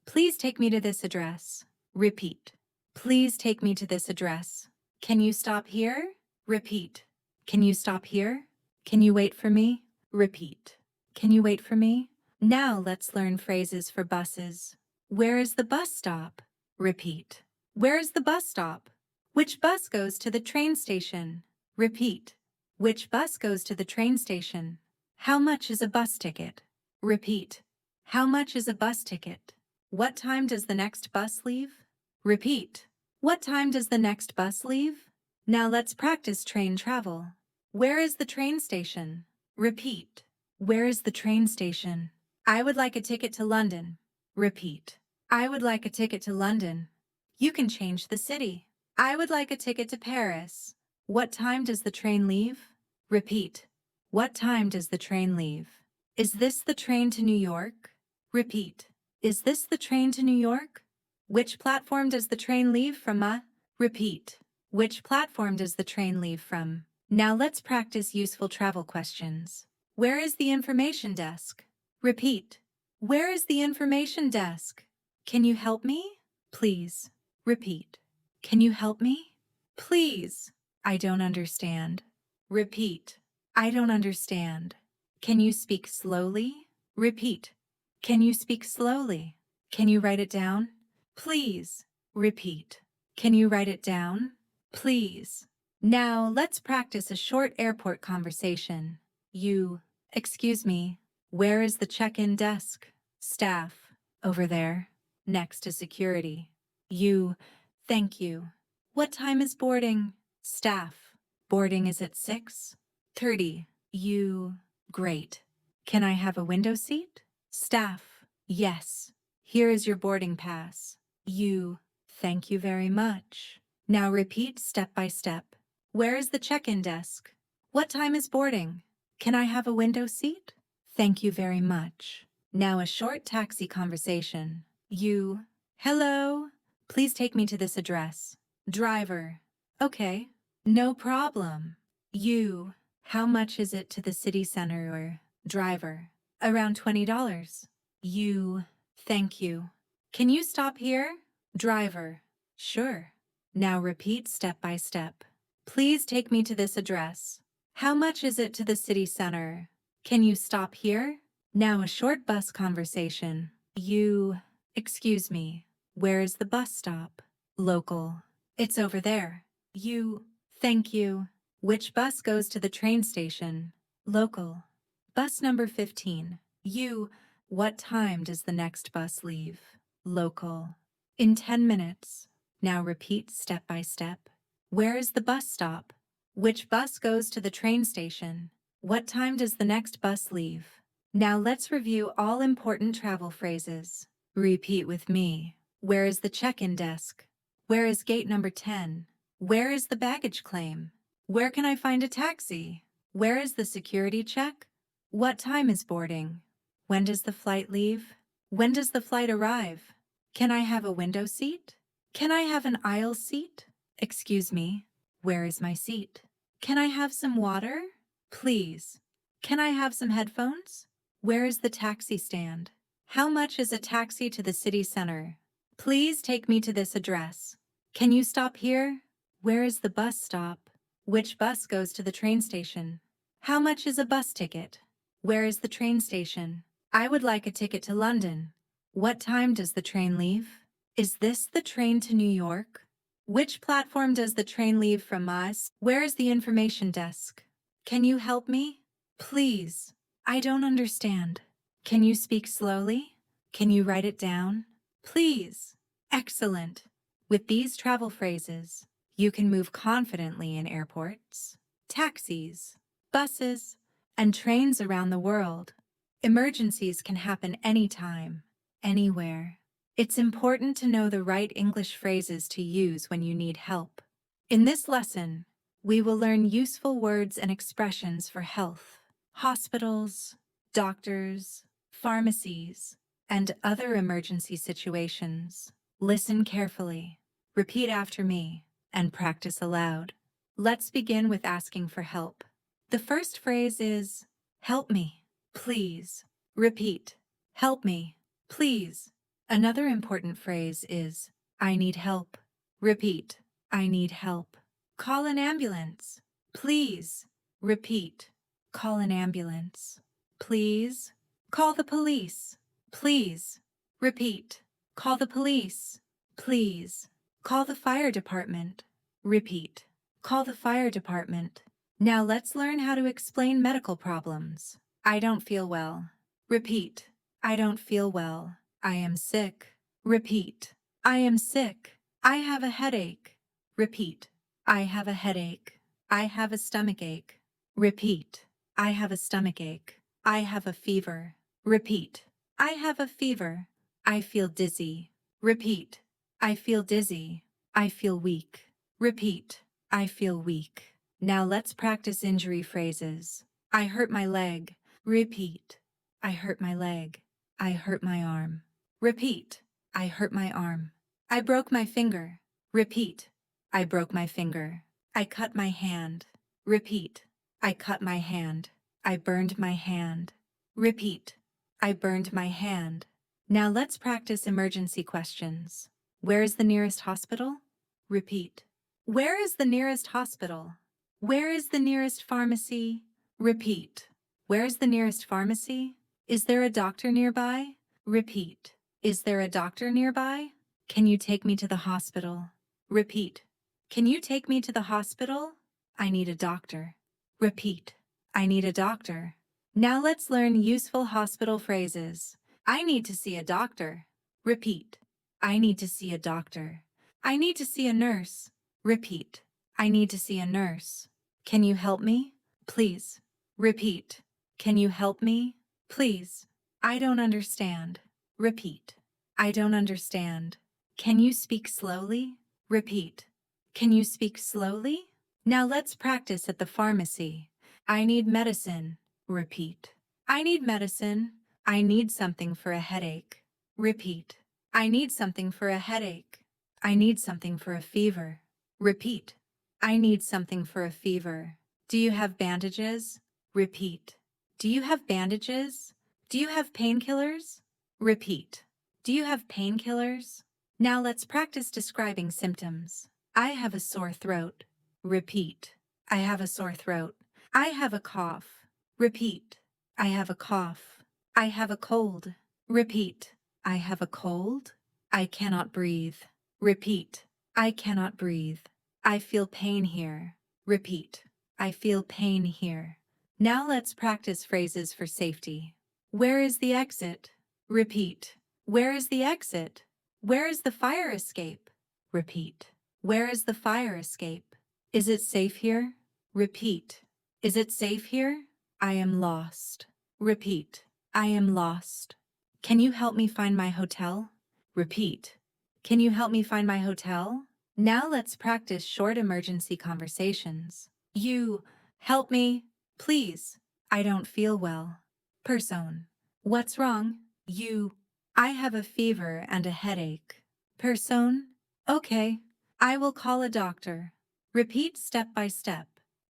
Please take me to this address. Repeat. Please take me to this address. Can you stop here? Repeat. Can you stop here? Can you wait for me? Repeat. Can you wait for me? Now let's learn phrases for buses. Where is the bus stop? Repeat. Where is the bus stop? Which bus goes to the train station? Repeat. Which bus goes to the train station? How much is a bus ticket? Repeat. How much is a bus ticket? What time does the next bus leave? Repeat. What time does the next bus leave? Now let's practice train travel. Where is the train station? Repeat. Where is the train station? I would like a ticket to London. Repeat. I would like a ticket to London. You can change the city. I would like a ticket to Paris. What time does the train leave? Repeat. What time does the train leave? Is this the train to New York? Repeat. Is this the train to New York? Which platform does the train leave from? Repeat. Which platform does the train leave from? Now let's practice useful travel questions. Where is the information desk? Repeat. Where is the information desk? Can you help me? Please. Repeat. Can you help me? Please. I don't understand. Repeat. I don't understand. Can you speak slowly? Repeat. Can you speak slowly? Can you write it down? Please. Repeat. Can you write it down? Please. Now let's practice a short airport conversation. Excuse me, where is the check-in desk? Staff, over there, next to security. Thank you. What time is boarding? Staff, boarding is at 6:30. Great. Can I have a window seat? Staff, yes. Here is your boarding pass. Thank you very much. Now repeat step by step. Where is the check-in desk? What time is boarding? Can I have a window seat? Thank you very much. Now a short taxi conversation. Hello. Please take me to this address. Driver. Okay. No problem. How much is it to the city center or driver? Around $20. Thank you. Can you stop here? Driver. Sure. Now repeat step by step. Please take me to this address. How much is it to the city center? Can you stop here? Now a short bus conversation. Excuse me. Where is the bus stop? Local. It's over there. Thank you. Which bus goes to the train station? Local. Bus number 15. What time does the next bus leave? Local. In 10 minutes. Now repeat step by step. Where is the bus stop? Which bus goes to the train station? What time does the next bus leave? Now let's review all important travel phrases. Repeat with me. Where is the check-in desk? Where is gate number 10? Where is the baggage claim? Where can I find a taxi? Where is the security check? What time is boarding? When does the flight leave? When does the flight arrive? Can I have a window seat? Can I have an aisle seat? Excuse me. Where is my seat? Can I have some water? Please. Can I have some headphones? Where is the taxi stand? How much is a taxi to the city center? Please take me to this address. Can you stop here? Where is the bus stop? Which bus goes to the train station? How much is a bus ticket? Where is the train station? I would like a ticket to London. What time does the train leave? Is this the train to New York? Which platform does the train leave from us? Where is the information desk? Can you help me? Please. I don't understand. Can you speak slowly? Can you write it down? Please. Excellent. With these travel phrases, you can move confidently in airports, taxis, buses, and trains around the world. Emergencies can happen anytime, anywhere. It's important to know the right English phrases to use when you need help. In this lesson, we will learn useful words and expressions for health, hospitals, doctors, pharmacies, and other emergency situations. Listen carefully, repeat after me, and practice aloud. Let's begin with asking for help. The first phrase is, help me, please. Repeat, help me, please. Another important phrase is, I need help. Repeat, I need help. Call an ambulance, please. Repeat, call an ambulance. Please. Call the police, please. Repeat, call the police, please. Call the fire department. Repeat, call the fire department. Now let's learn how to explain medical problems. I don't feel well. Repeat, I don't feel well. I am sick. Repeat, I am sick. I have a headache. Repeat, I have a headache. I have a stomachache. Repeat, I have a stomachache. I have a fever. Repeat, I have a fever. I feel dizzy. Repeat, I feel dizzy. I feel weak. Repeat, I feel weak. Now let's practice injury phrases. I hurt my leg. Repeat, I hurt my leg. I hurt my arm. Repeat, I hurt my arm. I broke my finger. Repeat, I broke my finger. I cut my hand. Repeat, I cut my hand. I burned my hand. Repeat, I burned my hand. Now let's practice emergency questions. Where is the nearest hospital? Repeat, where is the nearest hospital? Where is the nearest pharmacy? Repeat, where is the nearest pharmacy? Is there a doctor nearby? Repeat, is there a doctor nearby? Can you take me to the hospital? Repeat, can you take me to the hospital? I need a doctor. Repeat, I need a doctor. Now let's learn useful hospital phrases. I need to see a doctor. Repeat, I need to see a doctor. I need to see a nurse. Repeat, I need to see a nurse. Can you help me? Please. Repeat, can you help me? Please. I don't understand. Repeat, I don't understand. Can you speak slowly? Repeat, can you speak slowly? Now let's practice at the pharmacy. I need medicine. Repeat, I need medicine. I need something for a headache. Repeat, I need something for a headache. I need something for a fever. Repeat, I need something for a fever. Do you have bandages? Repeat, do you have bandages? Do you have painkillers? Repeat, do you have painkillers? Now let's practice describing symptoms. I have a sore throat. Repeat, I have a sore throat. I have a cough. Repeat, I have a cough. I have a cold. Repeat, I have a cold. I cannot breathe. Repeat, I cannot breathe. I feel pain here. Repeat, I feel pain here. Now let's practice phrases for safety. Where is the exit? Repeat, where is the exit? Where is the fire escape? Repeat, where is the fire escape? Is it safe here? Repeat, is it safe here? I am lost. Repeat, I am lost. Can you help me find my hotel? Repeat, can you help me find my hotel? Now let's practice short emergency conversations. You, help me, please. I don't feel well. Person, what's wrong? You, I have a fever and a headache. Person, okay, I will call a doctor. Repeat step by step.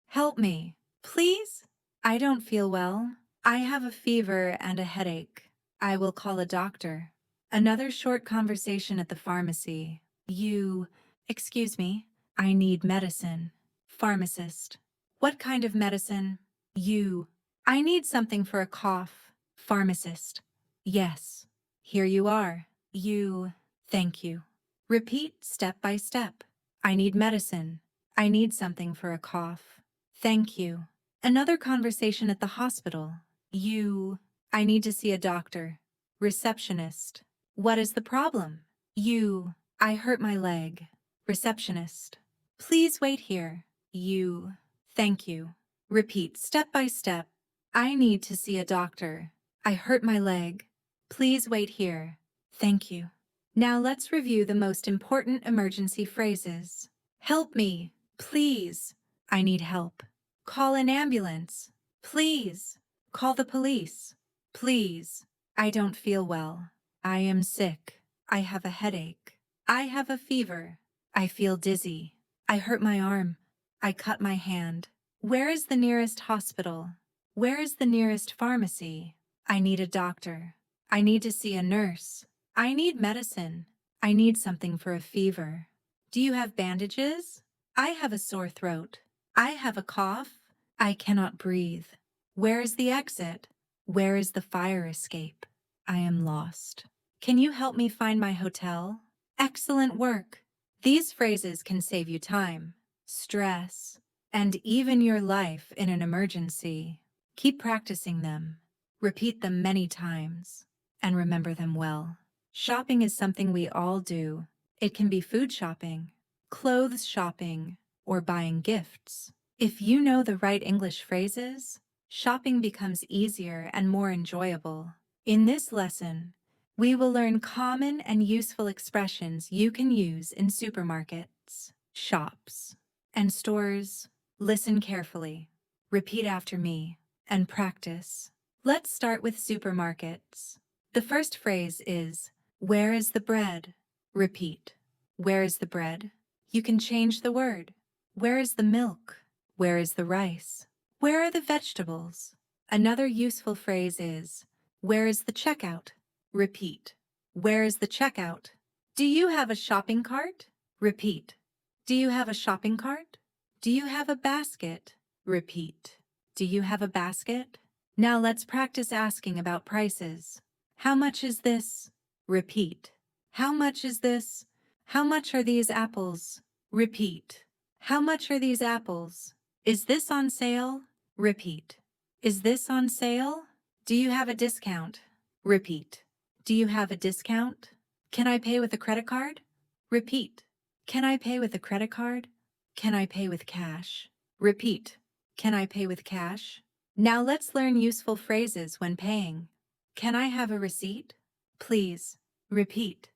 Help me, please. I don't feel well. I have a fever and a headache. I will call a doctor. Another short conversation at the pharmacy. You, excuse me, I need medicine. Pharmacist, what kind of medicine? You, I need something for a cough. Pharmacist, yes, here you are. You, thank you. Repeat step by step. I need medicine. I need something for a cough. Thank you. Another conversation at the hospital. You, I need to see a doctor. Receptionist, what is the problem? You, I hurt my leg. Receptionist, please wait here. You, thank you. Repeat step by step. I need to see a doctor. I hurt my leg. Please wait here. Thank you. Now let's review the most important emergency phrases. Help me, please. I need help. Call an ambulance. Please. Call the police. Please. I don't feel well. I am sick. I have a headache. I have a fever. I feel dizzy. I hurt my arm. I cut my hand. Where is the nearest hospital? Where is the nearest pharmacy? I need a doctor. I need to see a nurse. I need medicine. I need something for a fever. Do you have bandages? I have a sore throat. I have a cough. I cannot breathe. Where is the exit? Where is the fire escape? I am lost. Can you help me find my hotel? Excellent work. These phrases can save you time, stress, and even your life in an emergency. Keep practicing them. Repeat them many times, and remember them well. Shopping is something we all do. It can be food shopping, clothes shopping, or buying gifts. If you know the right English phrases, shopping becomes easier and more enjoyable. In this lesson, we will learn common and useful expressions you can use in supermarkets, shops, and stores. Listen carefully, repeat after me, and practice. Let's start with supermarkets. The first phrase is, where is the bread? Repeat. Where is the bread? You can change the word. Where is the milk? Where is the rice? Where are the vegetables? Another useful phrase is, where is the checkout? Repeat. Where is the checkout? Do you have a shopping cart? Repeat. Do you have a shopping cart? Do you have a basket? Repeat. Do you have a basket? Now let's practice asking about prices. How much is this? Repeat. How much is this? How much are these apples? Repeat. How much are these apples? Is this on sale? Repeat. Is this on sale? Do you have a discount? Repeat. Do you have a discount? Can I pay with a credit card? Repeat. Can I pay with a credit card? Can I pay with cash? Repeat. Can I pay with cash? Now let's learn useful phrases when paying. Can I have a receipt? Please. Repeat.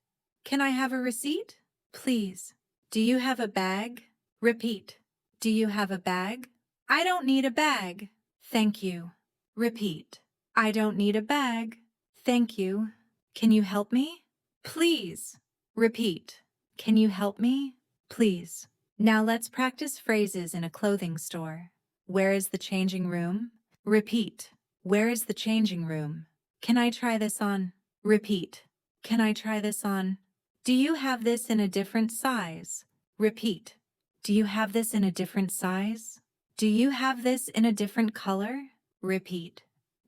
Can I have a receipt? Please. Do you have a bag? Repeat. Do you have a bag? I don't need a bag. Thank you. Repeat. I don't need a bag. Thank you. Can you help me? Please. Repeat. Can you help me? Please. Now let's practice phrases in a clothing store. Where is the changing room? Repeat. Where is the changing room? Can I try this on? Repeat. Can I try this on? Do you have this in a different size? Repeat. Do you have this in a different size? Do you have this in a different color? Repeat.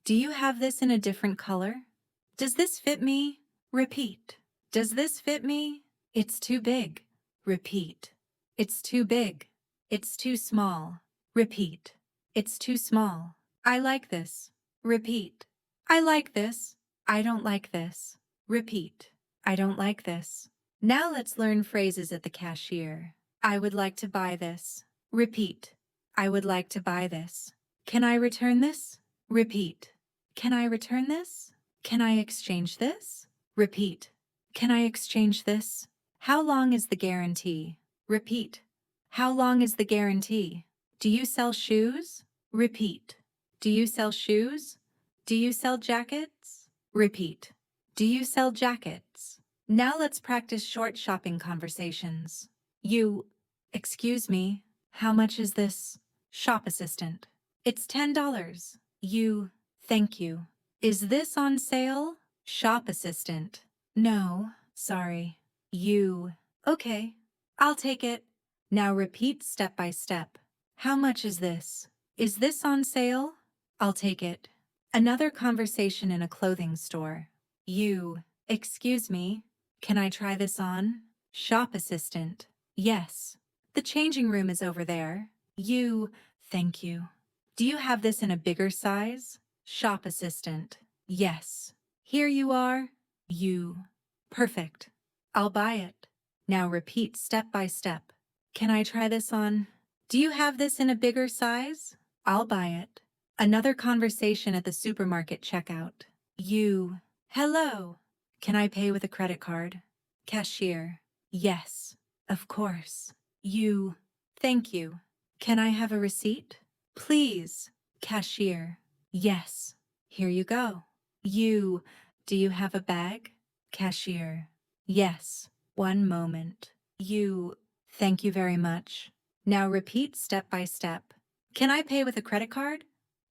Do you have this in a different color? Does this fit me? Repeat. Does this fit me? It's too big. Repeat. It's too big. It's too small. Repeat. It's too small. I like this. Repeat. I like this. I don't like this. Repeat. I don't like this. Now let's learn phrases at the cashier. I would like to buy this. Repeat. I would like to buy this. Can I return this? Repeat. Can I return this? Can I exchange this? Repeat. Can I exchange this? How long is the guarantee? Repeat. How long is the guarantee? Do you sell shoes? Repeat. Do you sell shoes? Do you sell jackets? Repeat. Do you sell jackets? Now let's practice short shopping conversations. Excuse me, how much is this? Shop assistant. It's $10. Thank you. Is this on sale? Shop assistant. No, sorry. Okay, I'll take it. Now repeat step by step. How much is this? Is this on sale? I'll take it. Another conversation in a clothing store. Excuse me, can I try this on? Shop assistant. Yes. The changing room is over there. Thank you. Do you have this in a bigger size? Shop assistant. Yes. Here you are. Perfect. I'll buy it. Now repeat step by step. Can I try this on? Do you have this in a bigger size? I'll buy it. Another conversation at the supermarket checkout. Hello. Can I pay with a credit card? Cashier. Yes, of course. Thank you. Can I have a receipt? Please. Cashier. Yes. Here you go. Do you have a bag? Cashier. Yes, one moment. Thank you very much. Now repeat step by step. Can I pay with a credit card?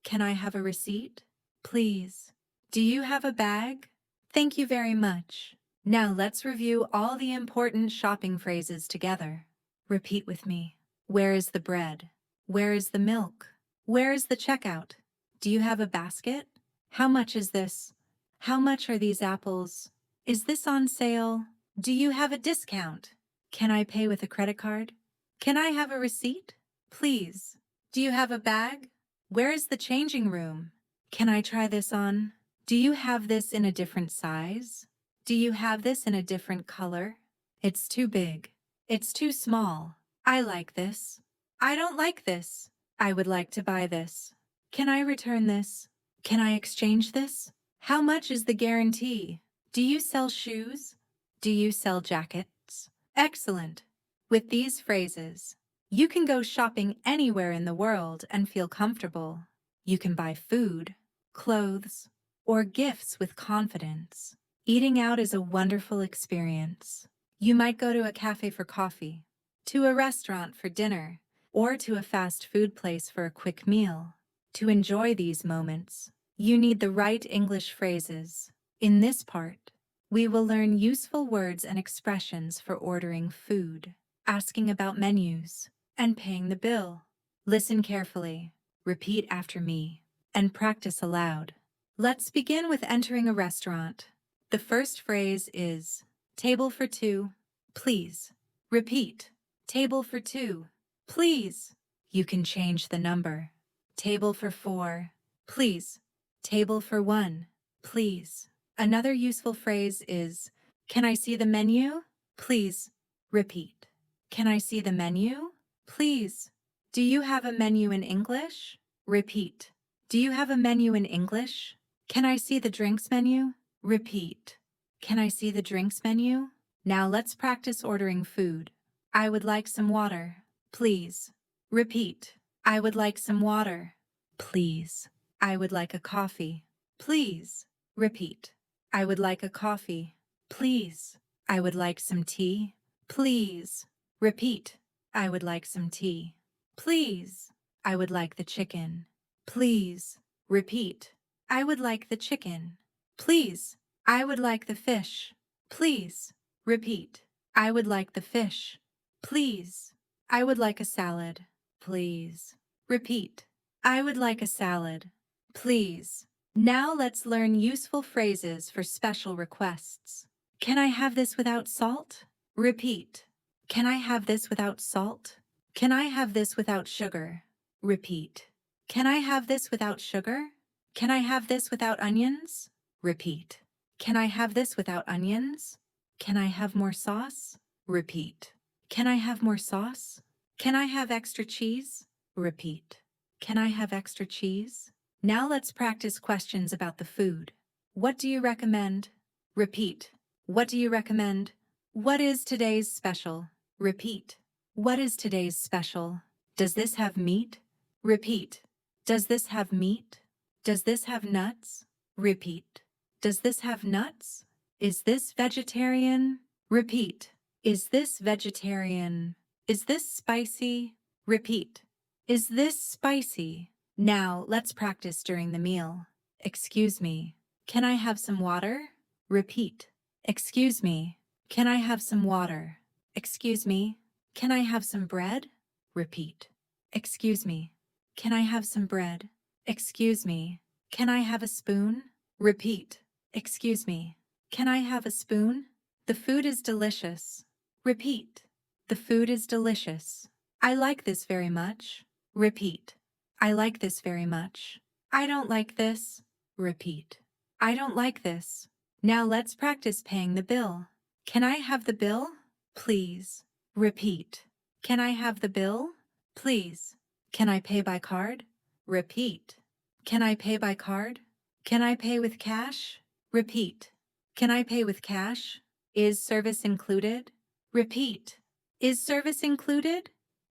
Can I have a receipt? Please. Do you have a bag? Thank you very much. Now let's review all the important shopping phrases together. Repeat with me. Where is the bread? Where is the milk? Where is the checkout? Do you have a basket? How much is this? How much are these apples? Is this on sale? Do you have a discount? Can I pay with a credit card? Can I have a receipt? Please. Do you have a bag? Where is the changing room? Can I try this on? Do you have this in a different size? Do you have this in a different color? It's too big. It's too small. I like this. I don't like this. I would like to buy this. Can I return this? Can I exchange this? How much is the guarantee? Do you sell shoes? Do you sell jackets? Excellent. With these phrases, you can go shopping anywhere in the world and feel comfortable. You can buy food, clothes, or gifts with confidence. Eating out is a wonderful experience. You might go to a cafe for coffee, to a restaurant for dinner, or to a fast food place for a quick meal. To enjoy these moments, you need the right English phrases. In this part, we will learn useful words and expressions for ordering food, asking about menus, and paying the bill. Listen carefully, repeat after me, and practice aloud. Let's begin with entering a restaurant. The first phrase is, table for two, please. Repeat, table for two, please. You can change the number. Table for four, please. Table for one, please. Another useful phrase is, can I see the menu? Please. Repeat. Can I see the menu? Please. Do you have a menu in English? Repeat. Do you have a menu in English? Can I see the drinks menu? Repeat. Can I see the drinks menu? Now let's practice ordering food. I would like some water, please. Repeat. I would like some water, please. I would like a coffee, please. Repeat. I would like a coffee, please. I would like some tea, please. Repeat. I would like some tea, please. I would like the chicken, please. Repeat. I would like the chicken, please. I would like the fish, please. Repeat. I would like the fish, please. I would like a salad, please. Repeat. I would like a salad, please. Now let's learn useful phrases for special requests. Can I have this without salt? Repeat. Can I have this without salt? Can I have this without sugar? Repeat. Can I have this without sugar? Can I have this without onions? Repeat. Can I have this without onions? Can I have more sauce? Repeat. Can I have more sauce? Can I have extra cheese? Repeat. Can I have extra cheese? Now let's practice questions about the food. What do you recommend? Repeat. What do you recommend? What is today's special? Repeat. What is today's special? Does this have meat? Repeat. Does this have meat? Does this have nuts? Repeat. Does this have nuts? Is this vegetarian? Repeat. Is this vegetarian? Is this spicy? Repeat. Is this spicy? Now, let's practice during the meal. Excuse me. Can I have some water? Repeat. Excuse me. Can I have some water? Excuse me. Can I have some bread? Repeat. Excuse me. Can I have some bread? Excuse me. Can I have a spoon? Repeat. Excuse me. Can I have a spoon? The food is delicious. Repeat. The food is delicious. I like this very much. Repeat. I like this very much. I don't like this. Repeat. I don't like this. Now let's practice paying the bill. Can I have the bill? Please. Repeat. Can I have the bill? Please. Can I pay by card? Repeat. Can I pay by card? Can I pay with cash? Repeat. Can I pay with cash? Is service included? Repeat. Is service included?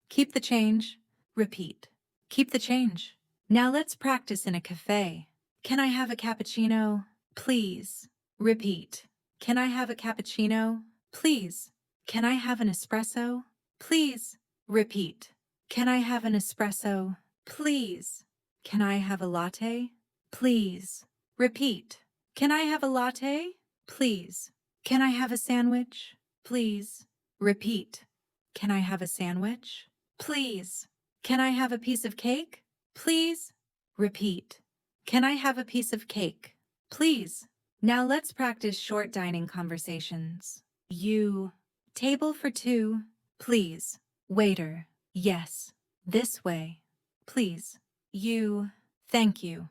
Keep the change. Repeat. Keep the change. Now let's practice in a cafe. Can I have a cappuccino? Please. Repeat. Can I have a cappuccino? Please. Can I have an espresso? Please. Repeat. Can I have an espresso? Please. Can I have a latte? Please. Repeat. Can I have a latte? Please. Can I have a sandwich? Please. Repeat. Can I have a sandwich? Please. Can I have a piece of cake? Please. Repeat. Can I have a piece of cake? Please. Now let's practice short dining conversations. You. Table for two. Please. Waiter. Yes. This way. Please. You. Thank you.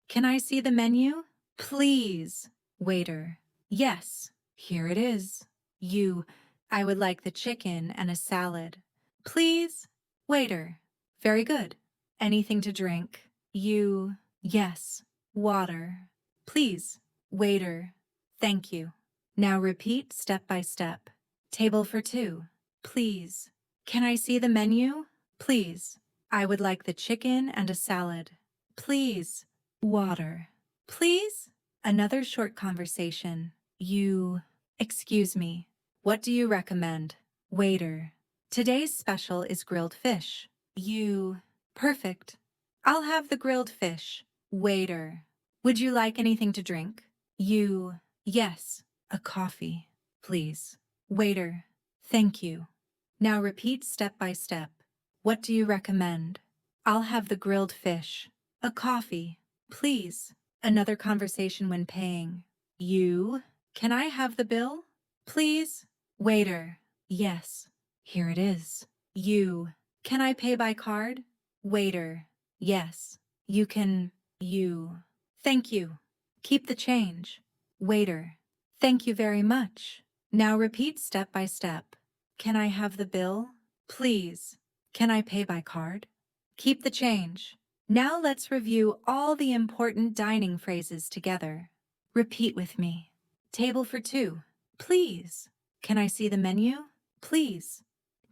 Can I see the menu? Please. Waiter. Yes. Here it is. You. I would like the chicken and a salad. Please. Waiter. Very good. Anything to drink? You. Yes. Water. Please. Waiter. Thank you. Now repeat step by step. Table for two. Please. Can I see the menu? Please. I would like the chicken and a salad. Please. Water. Please. Another short conversation. You. Excuse me. What do you recommend? Waiter. Today's special is grilled fish. You. Perfect. I'll have the grilled fish. Waiter. Would you like anything to drink? You. Yes. A coffee. Please. Waiter. Thank you. Now repeat step by step. What do you recommend? I'll have the grilled fish. A coffee. Please. Another conversation when paying. You. Can I have the bill? Please. Waiter. Yes. Here it is. You. Can I pay by card? Waiter. Yes. You can. You. Thank you. Keep the change. Waiter. Thank you very much. Now repeat step by step. Can I have the bill? Please. Can I pay by card? Keep the change. Now let's review all the important dining phrases together. Repeat with me. Table for two. Please. Can I see the menu? Please.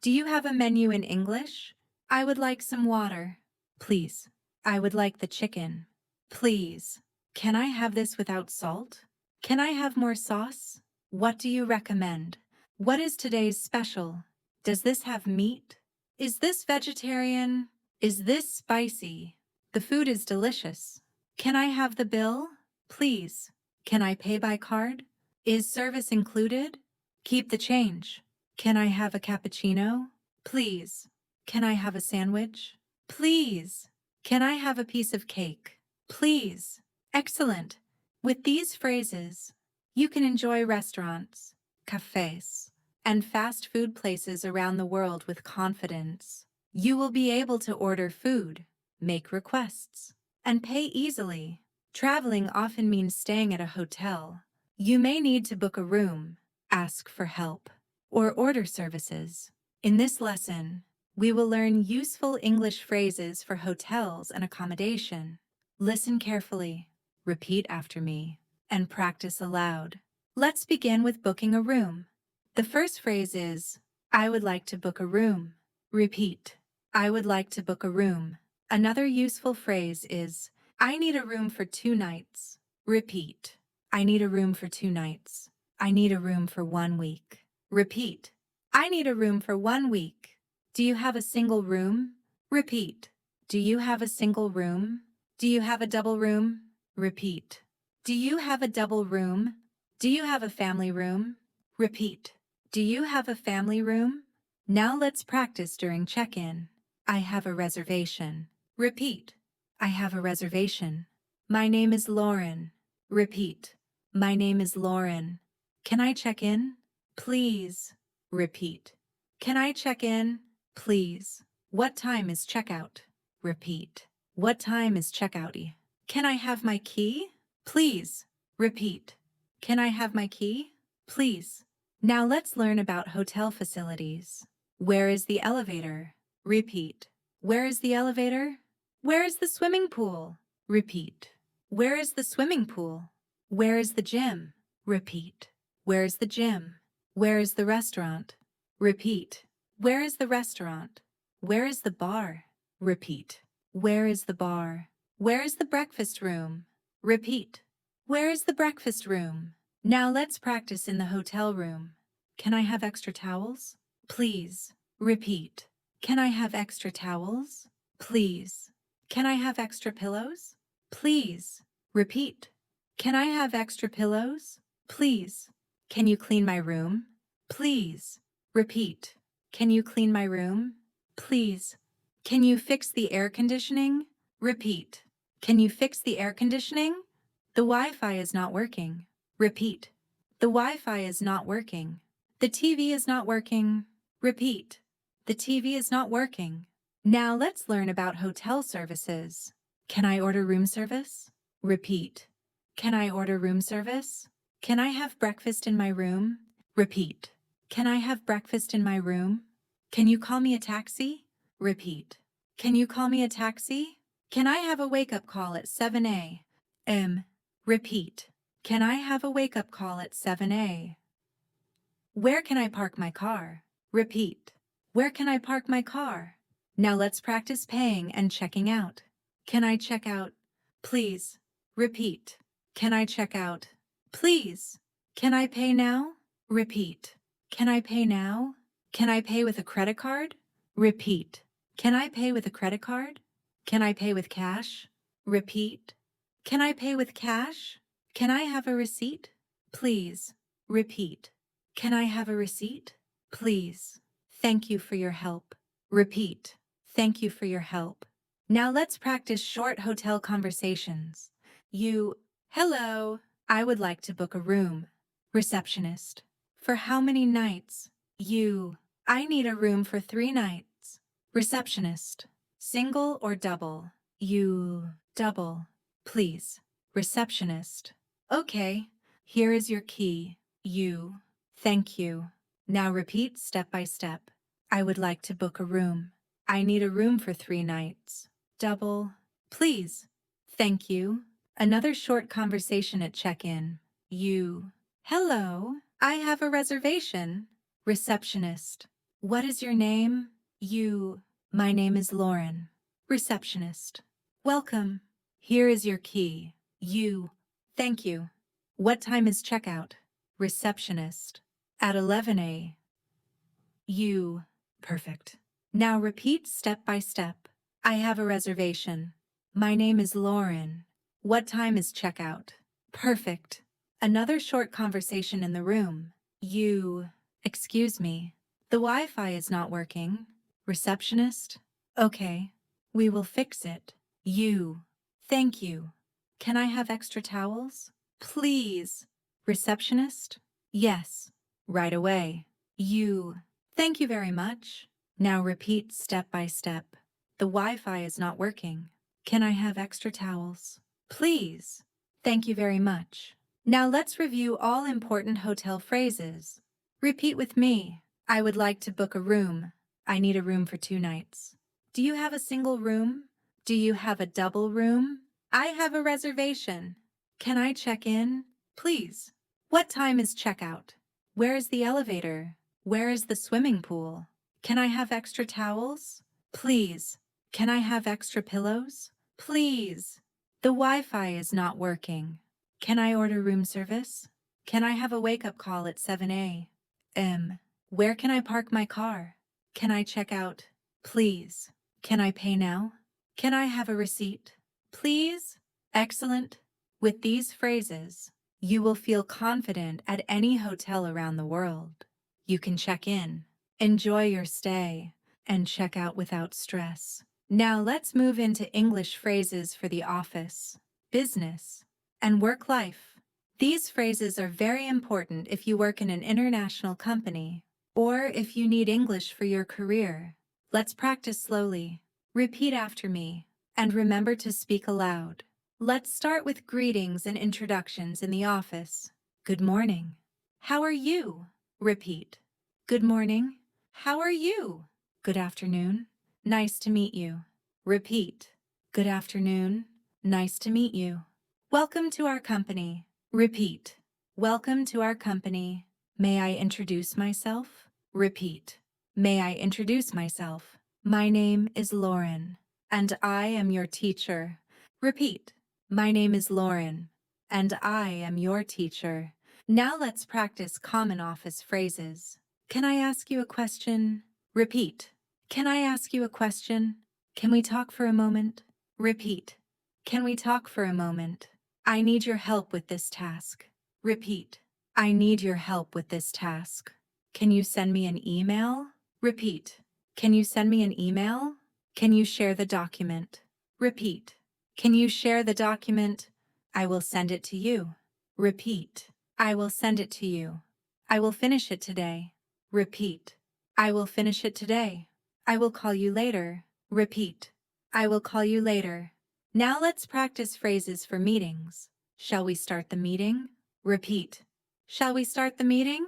Do you have a menu in English? I would like some water. Please. I would like the chicken. Please. Can I have this without salt? Can I have more sauce? What do you recommend? What is today's special? Does this have meat? Is this vegetarian? Is this spicy? The food is delicious. Can I have the bill? Please. Can I pay by card? Is service included? Keep the change. Can I have a cappuccino? Please. Can I have a sandwich? Please. Can I have a piece of cake? Please. Excellent. With these phrases, you can enjoy restaurants, cafes, and fast food places around the world with confidence. You will be able to order food, make requests, and pay easily. Traveling often means staying at a hotel. You may need to book a room, ask for help, or order services. In this lesson, we will learn useful English phrases for hotels and accommodation. Listen carefully, repeat after me, and practice aloud. Let's begin with booking a room. The first phrase is, I would like to book a room. Repeat, I would like to book a room. Another useful phrase is, I need a room for 2 nights. Repeat, I need a room for 2 nights. I need a room for 1 week. Repeat, I need a room for 1 week. Do you have a single room? Repeat, do you have a single room? Do you have a double room? Repeat, do you have a double room? Do you have a family room? Repeat, do you have a family room? Now let's practice during check-in. I have a reservation. Repeat, I have a reservation. My name is Lauren. Repeat, my name is Lauren. Can I check in? Please. Repeat, can I check in? Please. What time is checkout? Repeat, what time is checkout? Can I have my key? Please. Repeat, can I have my key? Please. Now let's learn about hotel facilities. Where is the elevator? Repeat, where is the elevator? Where is the swimming pool? Repeat, where is the swimming pool? Where is the gym? Repeat, where is the gym? Where is the restaurant? Repeat, where is the restaurant? Where is the bar? Repeat, where is the bar? Where is the breakfast room? Repeat, where is the breakfast room? Now let's practice in the hotel room. Can I have extra towels? Please. Repeat. Can I have extra towels? Please. Can I have extra pillows? Please. Repeat. Can I have extra pillows? Please. Can you clean my room? Please. Repeat. Can you clean my room? Please. Can you fix the air conditioning? Repeat. Can you fix the air conditioning? The Wi-Fi is not working. Repeat. The Wi-Fi is not working. The TV is not working. Repeat. The TV is not working. Now let's learn about hotel services. Can I order room service? Repeat. Can I order room service? Can I have breakfast in my room? Repeat. Can I have breakfast in my room? Can you call me a taxi? Repeat. Can you call me a taxi? Can I have a wake-up call at 7 a.m.? Repeat. Can I have a wake-up call at 7 a.m.? Where can I park my car? Repeat. Where can I park my car? Now let's practice paying and checking out. Can I check out? Please. Repeat. Can I check out? Please. Can I pay now? Repeat. Can I pay now? Can I pay with a credit card? Repeat. Can I pay with a credit card? Can I pay with cash? Repeat. Can I pay with cash? Can I have a receipt? Please. Repeat. Can I have a receipt? Please. Thank you for your help. Repeat. Thank you for your help. Now let's practice short hotel conversations. Hello. I would like to book a room. Receptionist. For how many nights? I need a room for 3 nights. Receptionist. Single or double? Double. Please. Receptionist. Okay. Here is your key. Thank you. Now repeat step by step. I would like to book a room. I need a room for 3 nights. Double. Please. Thank you. Another short conversation at check-in. Hello. I have a reservation. Receptionist. What is your name? My name is Lauren. Receptionist. Welcome. Here is your key. Thank you. What time is checkout? Receptionist. At 11 a.m. Perfect. Now repeat step by step. I have a reservation. My name is Lauren. What time is checkout? Perfect. Another short conversation in the room. Excuse me. The Wi-Fi is not working. Receptionist. Okay. We will fix it. Thank you. Can I have extra towels? Please. Receptionist. Yes. Right away. Thank you very much. Now repeat step by step. The Wi-Fi is not working. Can I have extra towels? Please. Thank you very much. Now let's review all important hotel phrases. Repeat with me. I would like to book a room. I need a room for 2 nights. Do you have a single room? Do you have a double room? I have a reservation. Can I check in? Please. What time is checkout? Where is the elevator? Where is the swimming pool? Can I have extra towels? Please. Can I have extra pillows? Please. The Wi-Fi is not working. Can I order room service? Can I have a wake-up call at 7 a.m.? Where can I park my car? Can I check out? Please. Can I pay now? Can I have a receipt? Please? Excellent. With these phrases, you will feel confident at any hotel around the world. You can check in, enjoy your stay, and check out without stress. Now let's move into English phrases for the office, business, and work life. These phrases are very important if you work in an international company or if you need English for your career. Let's practice slowly. Repeat after me, and remember to speak aloud. Let's start with greetings and introductions in the office. Good morning. How are you? Repeat. Good morning. How are you? Good afternoon. Nice to meet you. Repeat. Good afternoon. Nice to meet you. Welcome to our company. Repeat. Welcome to our company. May I introduce myself? Repeat. May I introduce myself? My name is Lauren, and I am your teacher. Repeat. My name is Lauren, and I am your teacher. Now let's practice common office phrases. Can I ask you a question? Repeat. Can I ask you a question? Can we talk for a moment? Repeat. Can we talk for a moment? I need your help with this task. Repeat. I need your help with this task. Can you send me an email? Repeat. Can you send me an email? Can you share the document? Repeat. Can you share the document? I will send it to you. Repeat. I will send it to you. I will finish it today. Repeat. I will finish it today. I will call you later. Repeat. I will call you later. Now let's practice phrases for meetings. Shall we start the meeting? Repeat. Shall we start the meeting?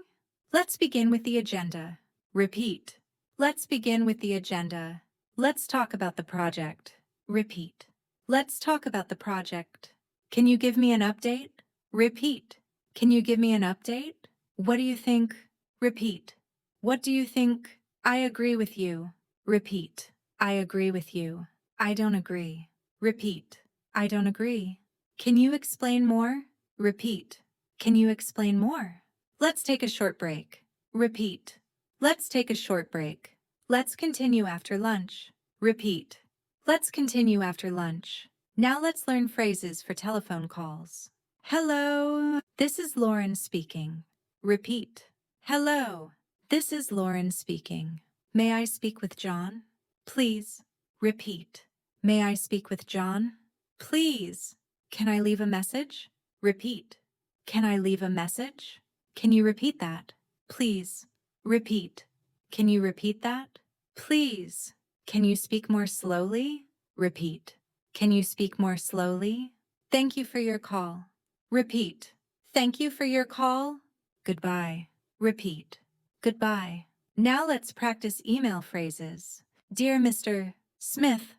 Let's begin with the agenda. Repeat. Let's begin with the agenda. Let's talk about the project. Repeat. Let's talk about the project. Can you give me an update? Repeat. Can you give me an update? What do you think? Repeat. What do you think? I agree with you. Repeat. I agree with you. I don't agree. Repeat. I don't agree. Can you explain more? Repeat. Can you explain more? Let's take a short break. Repeat. Let's take a short break. Let's continue after lunch. Repeat. Let's continue after lunch. Now let's learn phrases for telephone calls. Hello, this is Lauren speaking. Repeat. Hello, this is Lauren speaking. May I speak with John? Please. Repeat. May I speak with John? Please. Can I leave a message? Repeat. Can I leave a message? Can you repeat that? Please. Repeat. Can you repeat that? Please. Can you speak more slowly? Repeat. Can you speak more slowly? Thank you for your call. Repeat. Thank you for your call. Goodbye. Repeat. Goodbye. Now let's practice email phrases. Dear Mr. Smith,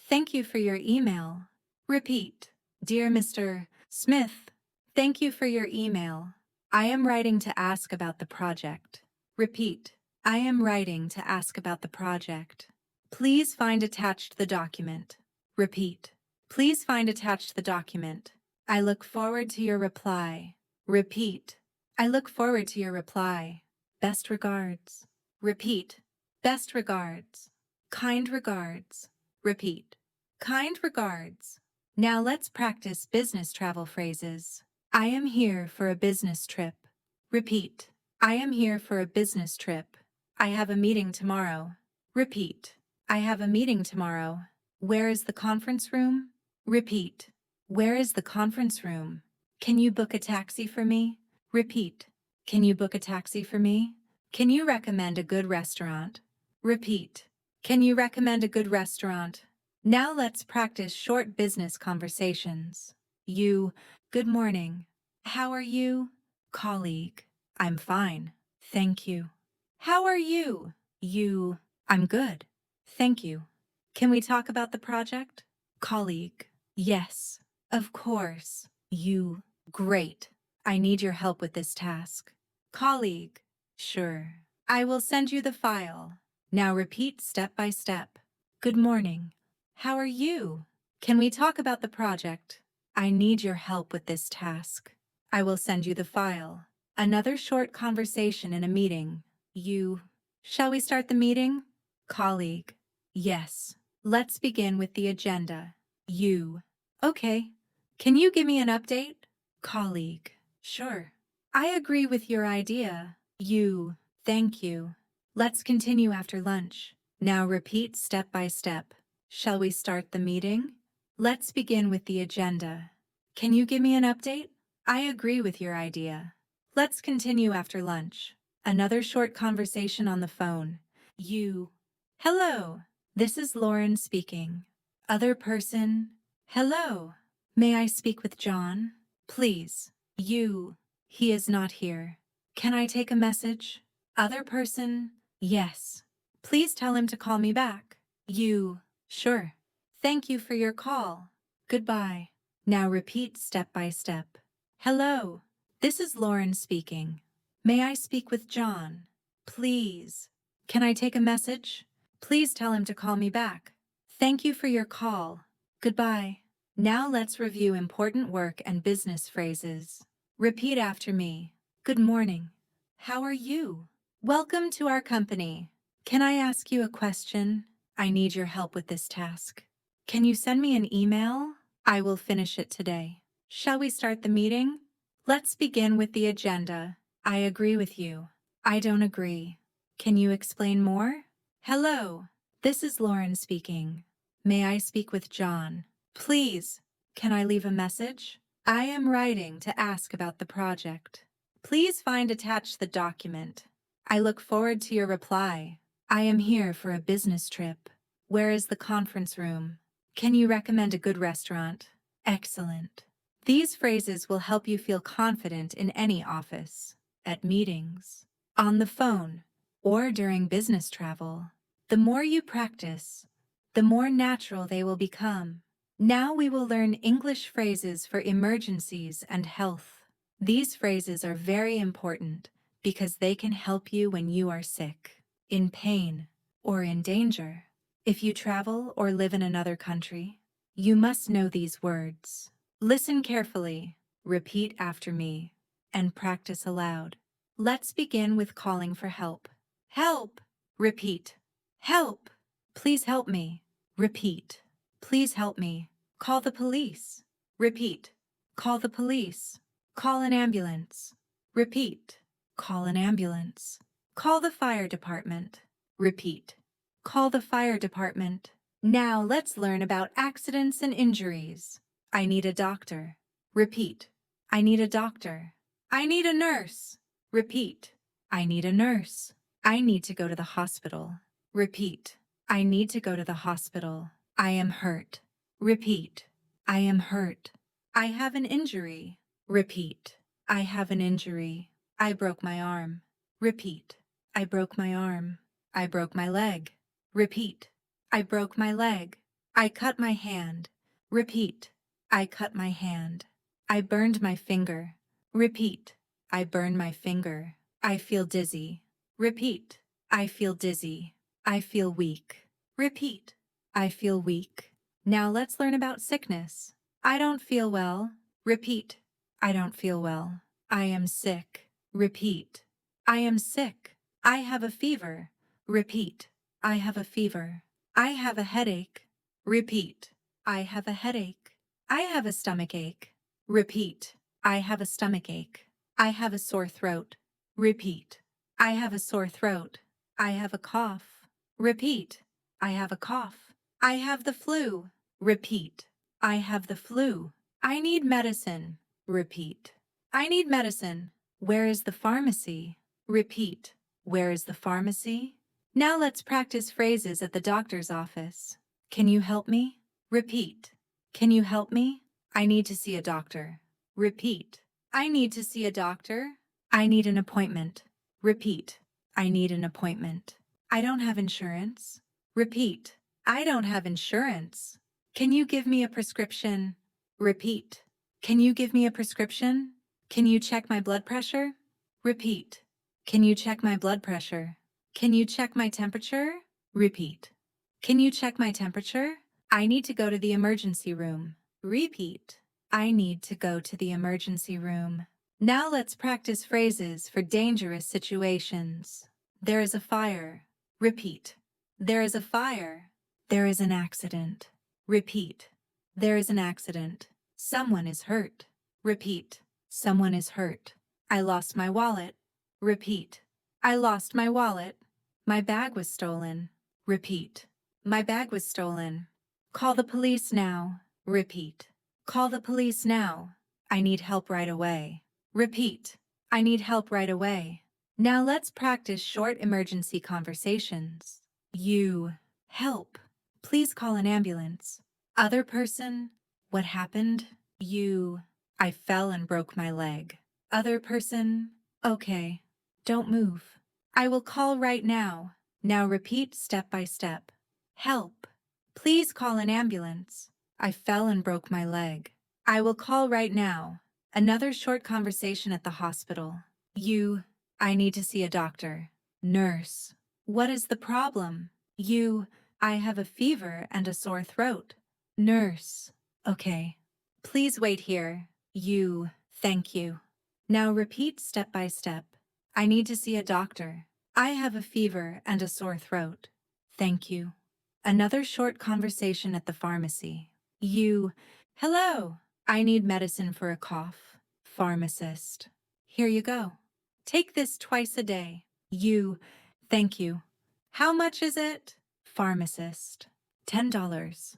thank you for your email. Repeat. Dear Mr. Smith, thank you for your email. I am writing to ask about the project. Repeat. I am writing to ask about the project. Please find attached the document. Repeat. Please find attached the document. I look forward to your reply. Repeat. I look forward to your reply. Best regards. Repeat. Best regards. Kind regards. Repeat. Kind regards. Now let's practice business travel phrases. I am here for a business trip. Repeat. I am here for a business trip. I have a meeting tomorrow. Repeat. I have a meeting tomorrow. Where is the conference room? Repeat. Where is the conference room? Can you book a taxi for me? Repeat. Can you book a taxi for me? Can you recommend a good restaurant? Repeat. Can you recommend a good restaurant? Now let's practice short business conversations. You. Good morning. How are you? Colleague. I'm fine. Thank you. How are you? You. I'm good. Thank you. Can we talk about the project? Colleague. Yes. Of course. You. Great. I need your help with this task. Colleague. Sure. I will send you the file. Now repeat step by step. Good morning. How are you? Can we talk about the project? I need your help with this task. I will send you the file. Another short conversation in a meeting. You. Shall we start the meeting? Colleague. Yes. Let's begin with the agenda. You. Okay. Can you give me an update? Colleague. Sure. I agree with your idea. You. Thank you. Let's continue after lunch. Now repeat step by step. Shall we start the meeting? Let's begin with the agenda. Can you give me an update? I agree with your idea. Let's continue after lunch. Another short conversation on the phone. You. Hello. This is Lauren speaking. Other person. Hello. May I speak with John? Please. You. He is not here. Can I take a message? Other person. Yes. Please tell him to call me back. You. Sure. Thank you for your call. Goodbye. Now repeat step by step. Hello. This is Lauren speaking. May I speak with John? Please. Can I take a message? Please tell him to call me back. Thank you for your call. Goodbye. Now let's review important work and business phrases. Repeat after me. Good morning. How are you? Welcome to our company. Can I ask you a question? I need your help with this task. Can you send me an email? I will finish it today. Shall we start the meeting? Let's begin with the agenda. I agree with you. I don't agree. Can you explain more? Hello, this is Lauren speaking. May I speak with John? Please, can I leave a message? I am writing to ask about the project. Please find attached the document. I look forward to your reply. I am here for a business trip. Where is the conference room? Can you recommend a good restaurant? Excellent. These phrases will help you feel confident in any office, at meetings, on the phone, or during business travel. The more you practice, the more natural they will become. Now we will learn English phrases for emergencies and health. These phrases are very important because they can help you when you are sick, in pain, or in danger. If you travel or live in another country, you must know these words. Listen carefully, repeat after me, and practice aloud. Let's begin with calling for help. Help! Repeat. Help! Please help me. Repeat. Please help me. Call the police. Repeat. Call the police. Call an ambulance. Repeat. Call an ambulance. Call the fire department. Repeat. Call the fire department. Now let's learn about accidents and injuries. I need a doctor. Repeat. I need a doctor. I need a nurse. Repeat. I need a nurse. I need to go to the hospital. Repeat. I need to go to the hospital. I am hurt. Repeat. I am hurt. I have an injury. Repeat. I have an injury. I broke my arm. Repeat. I broke my arm. I broke my leg. Repeat. I broke my leg. I cut my hand. Repeat. I cut my hand. I burned my finger. Repeat. I burned my finger. I feel dizzy. Repeat. I feel dizzy. I feel weak. Repeat. I feel weak. Now let's learn about sickness. I don't feel well. Repeat. I don't feel well. I am sick. Repeat. I am sick. I have a fever. Repeat. I have a fever. I have a headache. Repeat. I have a headache. I have a stomachache. Repeat. I have a stomachache. I have a sore throat. Repeat. I have a sore throat. I have a cough. Repeat. I have a cough. I have the flu. Repeat. I have the flu. I need medicine. Repeat. I need medicine. Where is the pharmacy? Repeat. Where is the pharmacy? Now let's practice phrases at the doctor's office. Can you help me? Repeat. Can you help me? I need to see a doctor. Repeat. I need to see a doctor. I need an appointment. Repeat. I need an appointment. I don't have insurance. Repeat. I don't have insurance. Can you give me a prescription? Repeat. Can you give me a prescription? Can you check my blood pressure? Repeat. Can you check my blood pressure? Can you check my temperature? Repeat. Can you check my temperature? I need to go to the emergency room. Repeat. I need to go to the emergency room. Now let's practice phrases for dangerous situations. There is a fire. Repeat. There is a fire. There is an accident. Repeat. There is an accident. Someone is hurt. Repeat. Someone is hurt. I lost my wallet. Repeat. I lost my wallet. My bag was stolen. Repeat. My bag was stolen. Call the police now. Repeat. Call the police now. I need help right away. Repeat. I need help right away. Now let's practice short emergency conversations. You. Help. Please call an ambulance. Other person. What happened? You. I fell and broke my leg. Other person. Okay. Don't move. I will call right now. Now repeat step by step. Help. Please call an ambulance. I fell and broke my leg. I will call right now. Another short conversation at the hospital. You. I need to see a doctor. Nurse. What is the problem? You. I have a fever and a sore throat. Nurse. Okay. Please wait here. You. Thank you. Now repeat step by step. I need to see a doctor. I have a fever and a sore throat. Thank you. Another short conversation at the pharmacy. Hello. I need medicine for a cough. Pharmacist. Here you go. Take this twice a day. Thank you. How much is it? Pharmacist. $10.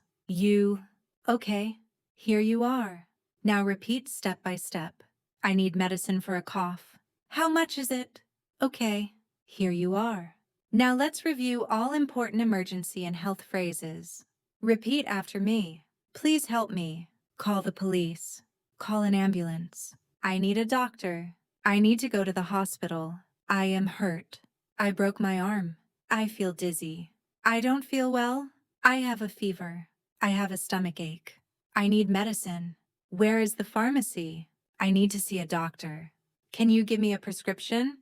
Okay. Here you are. Now repeat step by step. I need medicine for a cough. How much is it? Okay. Here you are. Now let's review all important emergency and health phrases. Repeat after me. Please help me. Call the police. Call an ambulance. I need a doctor. I need to go to the hospital. I am hurt. I broke my arm. I feel dizzy. I don't feel well. I have a fever. I have a stomach ache. I need medicine. Where is the pharmacy? I need to see a doctor. Can you give me a prescription?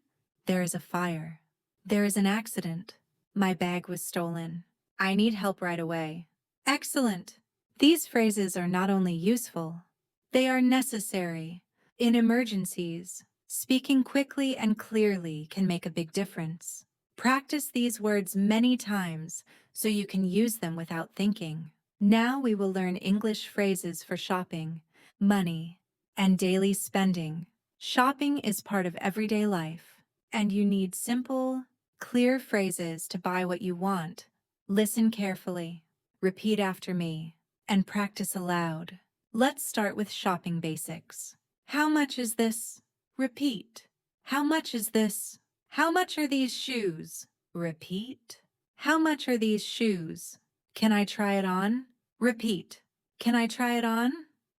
There is a fire. There is an accident. My bag was stolen. I need help right away. Excellent. These phrases are not only useful, they are necessary. In emergencies, speaking quickly and clearly can make a big difference. Practice these words many times so you can use them without thinking. Now we will learn English phrases for shopping, money, and daily spending. Shopping is part of everyday life, and you need simple, clear phrases to buy what you want. Listen carefully, repeat after me, and practice aloud. Let's start with shopping basics. How much is this? Repeat. How much is this? How much are these shoes? Repeat. How much are these shoes? Can I try it on? Repeat. Can I try it on?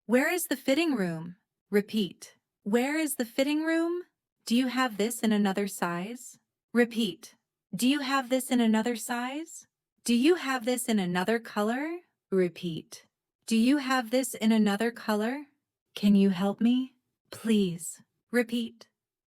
Where is the fitting room? Repeat. Where is the fitting room? Do you have this in another size? Repeat. Do you have this in another size? Do you have this in another color? Repeat. Do you have this in another color? Can you help me? Please. Repeat.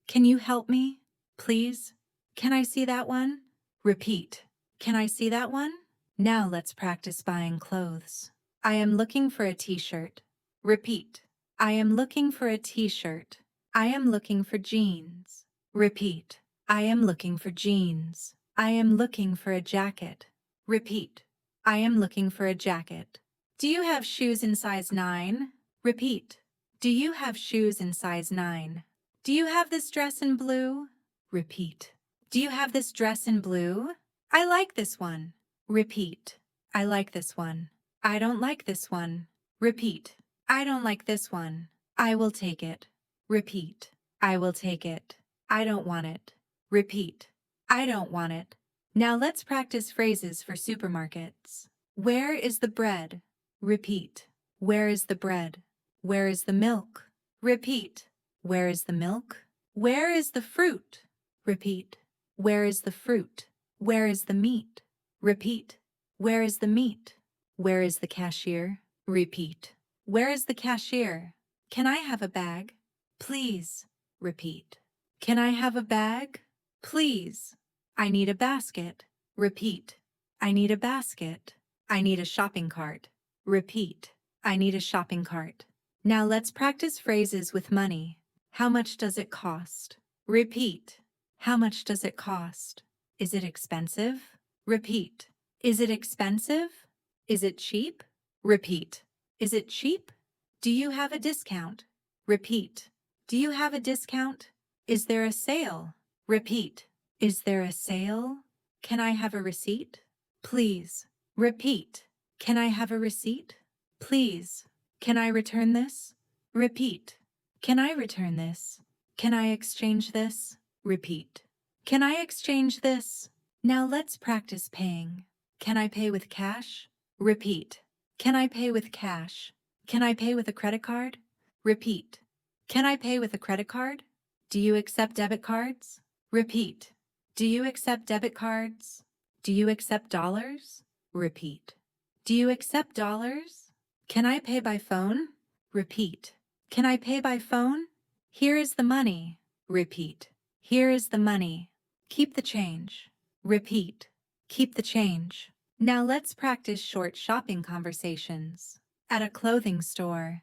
Can you help me? Please. Can I see that one? Repeat. Can I see that one? Now let's practice buying clothes. I am looking for a t-shirt. Repeat. I am looking for a t-shirt. I am looking for jeans. Repeat. I am looking for jeans. I am looking for a jacket. Repeat. I am looking for a jacket. Do you have shoes in size 9? Repeat. Do you have shoes in size 9? Do you have this dress in blue? Repeat. Do you have this dress in blue? I like this one. Repeat. I like this one. I don't like this one. Repeat. I don't like this one. I will take it. Repeat. I will take it. I don't want it. Repeat. I don't want it. Now let's practice phrases for supermarkets. Where is the bread? Repeat. Where is the bread? Where is the milk? Repeat. Where is the milk? Where is the fruit? Repeat. Where is the fruit? Where is the meat? Repeat. Where is the meat? Where is the cashier? Repeat. Where is the cashier? Can I have a bag? Please. Repeat. Can I have a bag? Please. I need a basket. Repeat. I need a basket. I need a shopping cart. Repeat. I need a shopping cart. Now let's practice phrases with money. How much does it cost? Repeat. How much does it cost? Is it expensive? Repeat. Is it expensive? Is it cheap? Repeat. Is it cheap? Do you have a discount? Repeat. Do you have a discount? Is there a sale? Repeat. Is there a sale? Can I have a receipt? Please. Repeat. Can I have a receipt? Please. Can I return this? Repeat. Can I return this? Can I exchange this? Repeat. Can I exchange this? Now let's practice paying. Can I pay with cash? Repeat. Can I pay with cash? Can I pay with a credit card? Repeat. Can I pay with a credit card? Do you accept debit cards? Repeat. Do you accept debit cards? Do you accept dollars? Repeat. Do you accept dollars? Can I pay by phone? Repeat. Can I pay by phone? Here is the money. Repeat. Here is the money. Keep the change. Repeat. Keep the change. Now let's practice short shopping conversations. At a clothing store,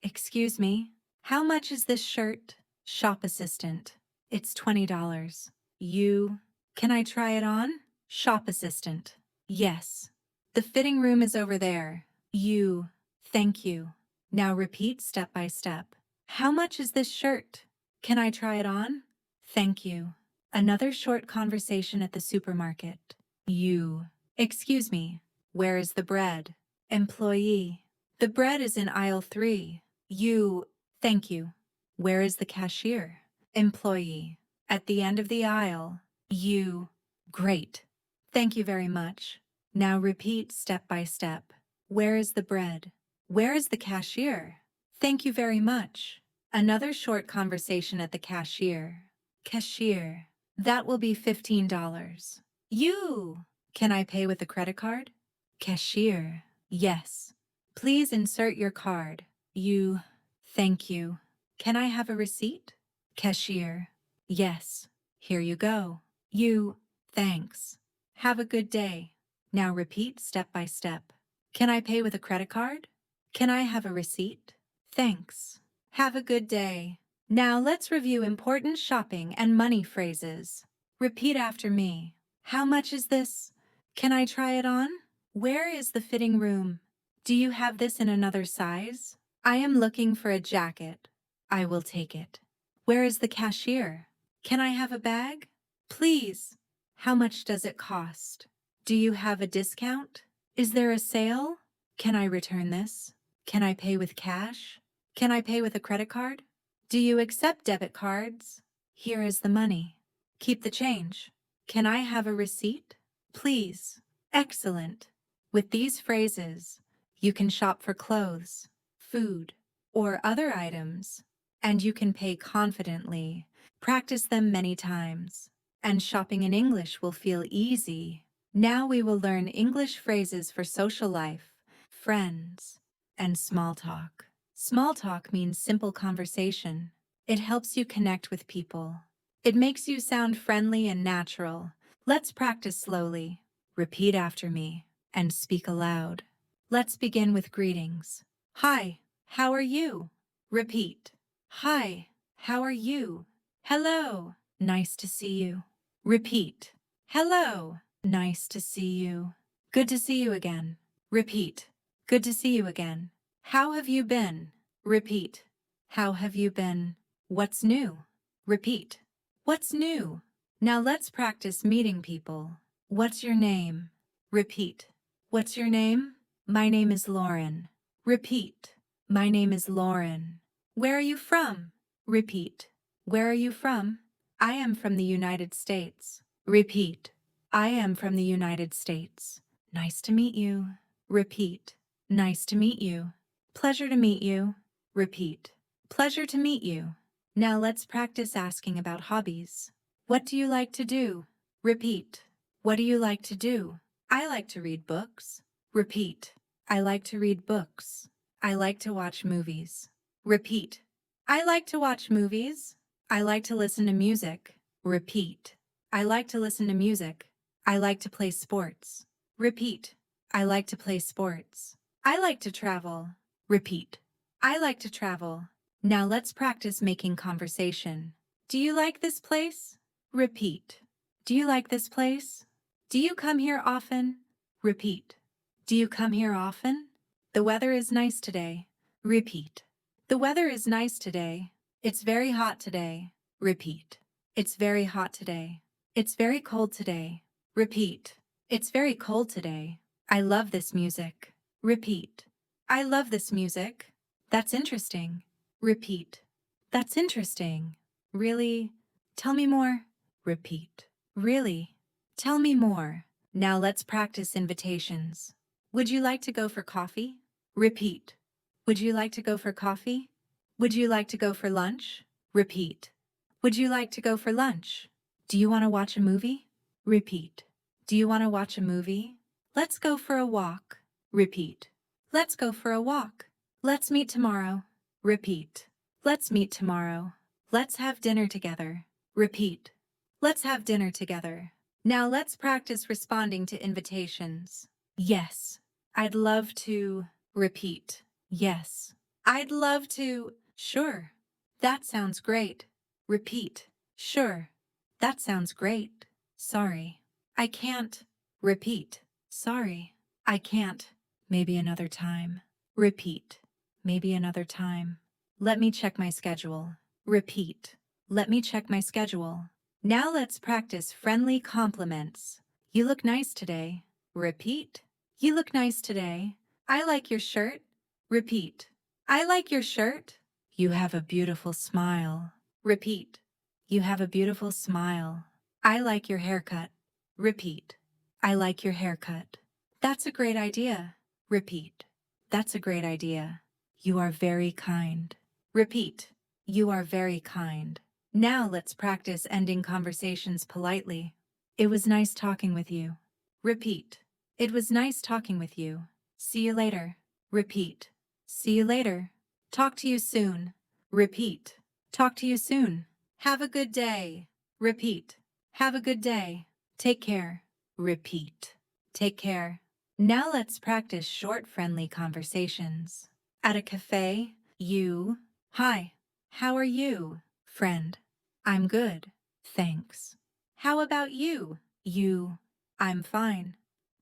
excuse me, How much is this shirt? Shop assistant. It's $20. You. Can I try it on? Shop assistant. Yes. The fitting room is over there. You. Thank you. Now repeat step by step. How much is this shirt? Can I try it on? Thank you. Another short conversation at the supermarket. You. Excuse me. Where is the bread? Employee. The bread is in aisle 3. You. Thank you. Where is the cashier? Employee. At the end of the aisle. You. Great. Thank you very much. Now repeat step by step. Where is the bread? Where is the cashier? Thank you very much. Another short conversation at the cashier. Cashier. That will be $15. You. Can I pay with a credit card? Cashier. Yes. Please insert your card. You. Thank you. Can I have a receipt? Cashier. Yes. Here you go. You. Thanks. Have a good day. Now repeat step by step. Can I pay with a credit card? Can I have a receipt? Thanks. Have a good day. Now let's review important shopping and money phrases. Repeat after me. How much is this? Can I try it on? Where is the fitting room? Do you have this in another size? I am looking for a jacket. I will take it. Where is the cashier? Can I have a bag? Please. How much does it cost? Do you have a discount? Is there a sale? Can I return this? Can I pay with cash? Can I pay with a credit card? Do you accept debit cards? Here is the money. Keep the change. Can I have a receipt? Please. Excellent. With these phrases, you can shop for clothes, food, or other items, and you can pay confidently. Practice them many times, and shopping in English will feel easy. Now we will learn English phrases for social life, friends, and small talk. Small talk means simple conversation. It helps you connect with people. It makes you sound friendly and natural. Let's practice slowly. Repeat after me and speak aloud. Let's begin with greetings. Hi, how are you? Repeat. Hi, how are you? Hello, nice to see you. Repeat. Hello, nice to see you. Good to see you again. Repeat. Good to see you again. How have you been? Repeat. How have you been? What's new? Repeat. What's new? Now let's practice meeting people. What's your name? Repeat. What's your name? My name is Lauren. Repeat. My name is Lauren. Where are you from? Repeat. Where are you from? I am from the United States. Repeat. I am from the United States. Nice to meet you. Repeat. Nice to meet you. Pleasure to meet you. Repeat. Pleasure to meet you. Now let's practice asking about hobbies. What do you like to do? Repeat. What do you like to do? I like to read books. Repeat. I like to read books. I like to watch movies. Repeat. I like to watch movies. I like to listen to music. Repeat. I like to listen to music. I like to play sports. Repeat. I like to play sports. I like to travel. Repeat. I like to travel. Now let's practice making conversation. Do you like this place? Repeat. Do you like this place? Do you come here often? Repeat. Do you come here often? The weather is nice today. Repeat. The weather is nice today. It's very hot today. Repeat. It's very hot today. It's very cold today. Repeat. It's very cold today. I love this music. Repeat. I love this music. That's interesting. Repeat. That's interesting. Really? Tell me more. Repeat. Really? Tell me more. Now let's practice invitations. Would you like to go for coffee? Repeat. Would you like to go for coffee? Would you like to go for lunch? Repeat. Would you like to go for lunch? Do you want to watch a movie? Repeat. Do you want to watch a movie? Let's go for a walk. Repeat. Let's go for a walk. Let's meet tomorrow. Repeat. Let's meet tomorrow. Let's have dinner together. Repeat. Let's have dinner together. Now let's practice responding to invitations. Yes. I'd love to. Repeat. Yes. I'd love to. Sure. That sounds great. Repeat. Sure. That sounds great. Sorry. I can't. Repeat. Sorry. I can't. Maybe another time. Repeat. Maybe another time. Let me check my schedule. Repeat. Let me check my schedule. Now let's practice friendly compliments. You look nice today. Repeat. You look nice today. I like your shirt. Repeat. I like your shirt. You have a beautiful smile. Repeat. You have a beautiful smile. I like your haircut. Repeat. I like your haircut. That's a great idea. Repeat. That's a great idea. You are very kind. Repeat. You are very kind. Now let's practice ending conversations politely. It was nice talking with you. Repeat. It was nice talking with you. See you later. Repeat. See you later. Talk to you soon. Repeat. Talk to you soon. Have a good day. Repeat. Have a good day. Take care. Repeat. Take care. Now let's practice short, friendly conversations. At a cafe, you. Hi. How are you, friend? I'm good. Thanks. How about you? You. I'm fine.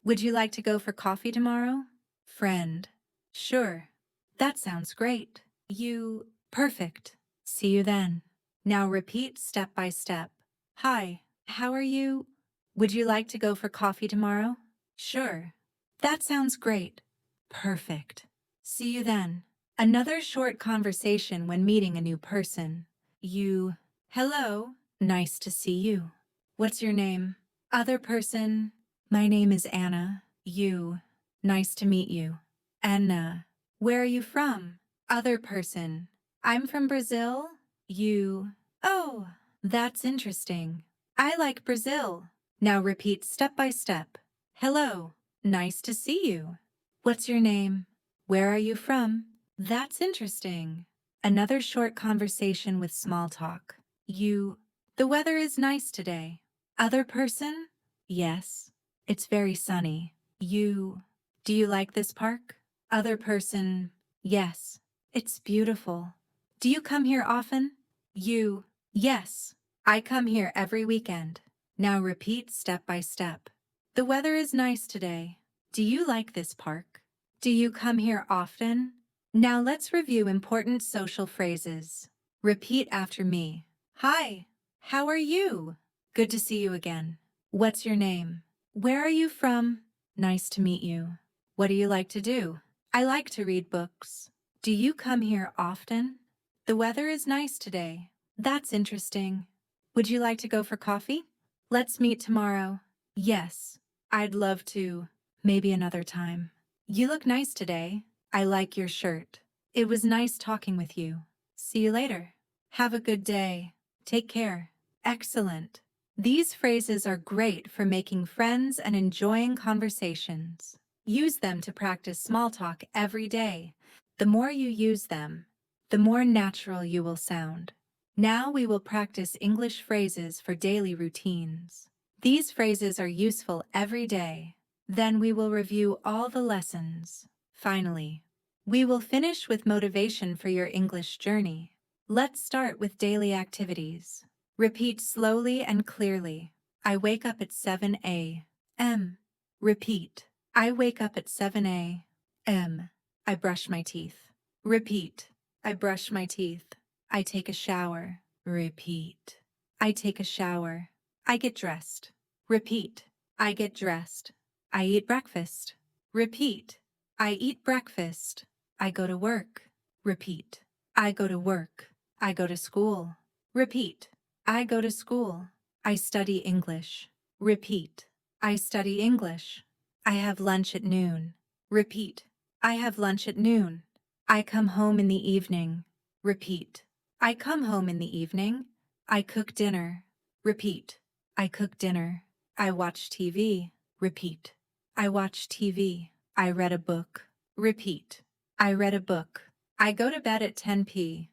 Would you like to go for coffee tomorrow? Friend. Sure. That sounds great. You. Perfect. See you then. Now repeat step by step. Hi. How are you? Would you like to go for coffee tomorrow? Sure. That sounds great. Perfect. See you then. Another short conversation when meeting a new person. You. Hello. Nice to see you. What's your name? Other person. My name is Anna. You. Nice to meet you. Anna. Where are you from? Other person. I'm from Brazil. You. Oh, that's interesting. I like Brazil. Now repeat step by step. Hello. Nice to see you. What's your name? Where are you from? That's interesting. Another short conversation with small talk. You. The weather is nice today. Other person? Yes. It's very sunny. You. Do you like this park? Other person. Yes. It's beautiful. Do you come here often? You. Yes. I come here every weekend. Now repeat step by step. The weather is nice today. Do you like this park? Do you come here often? Now let's review important social phrases. Repeat after me. Hi. How are you? Good to see you again. What's your name? Where are you from? Nice to meet you. What do you like to do? I like to read books. Do you come here often? The weather is nice today. That's interesting. Would you like to go for coffee? Let's meet tomorrow. Yes, I'd love to. Maybe another time. You look nice today. I like your shirt. It was nice talking with you. See you later. Have a good day. Take care. Excellent. These phrases are great for making friends and enjoying conversations. Use them to practice small talk every day. The more you use them, the more natural you will sound. Now we will practice English phrases for daily routines. These phrases are useful every day. Then we will review all the lessons. Finally, we will finish with motivation for your English journey. Let's start with daily activities. Repeat slowly and clearly. I wake up at 7 a.m. Repeat. I wake up at 7 a.m. I brush my teeth. Repeat. I brush my teeth. I take a shower. Repeat. I take a shower. I get dressed. Repeat. I get dressed. I eat breakfast. Repeat. I eat breakfast. I go to work. Repeat. I go to work. I go to school. Repeat. I go to school. I study English. Repeat. I study English. I have lunch at noon. Repeat. I have lunch at noon. I come home in the evening. Repeat. I come home in the evening. I cook dinner. Repeat. I cook dinner. I watch TV. Repeat. I watch TV. I read a book. Repeat. I read a book. I go to bed at 10 p.m.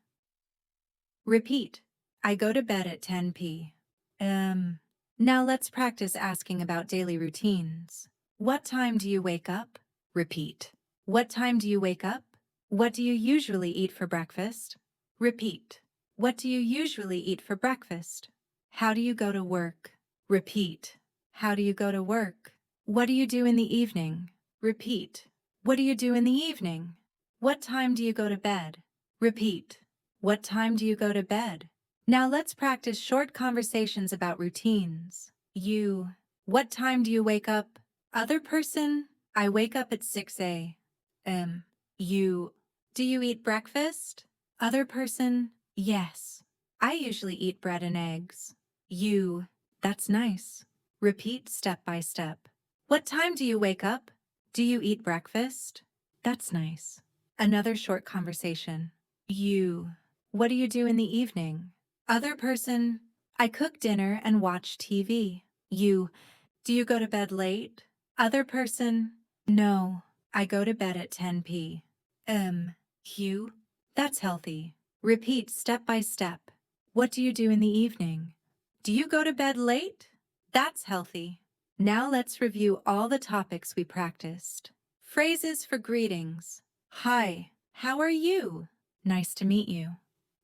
Repeat. I go to bed at 10 p.m. Now let's practice asking about daily routines. What time do you wake up? Repeat. What time do you wake up? What do you usually eat for breakfast? Repeat. What do you usually eat for breakfast? How do you go to work? Repeat. How do you go to work? What do you do in the evening? Repeat. What do you do in the evening? What time do you go to bed? Repeat. What time do you go to bed? Now let's practice short conversations about routines. You. What time do you wake up? Other person. I wake up at 6 a.m. You. Do you eat breakfast? Other person. Yes. I usually eat bread and eggs. You. That's nice. Repeat step by step. What time do you wake up? Do you eat breakfast? That's nice. Another short conversation. You. What do you do in the evening? Other person. I cook dinner and watch TV. You. Do you go to bed late? Other person. No. I go to bed at 10 p.m. You. That's healthy. Repeat step by step. What do you do in the evening? Do you go to bed late? That's healthy. Now let's review all the topics we practiced. Phrases for greetings. Hi, how are you? Nice to meet you.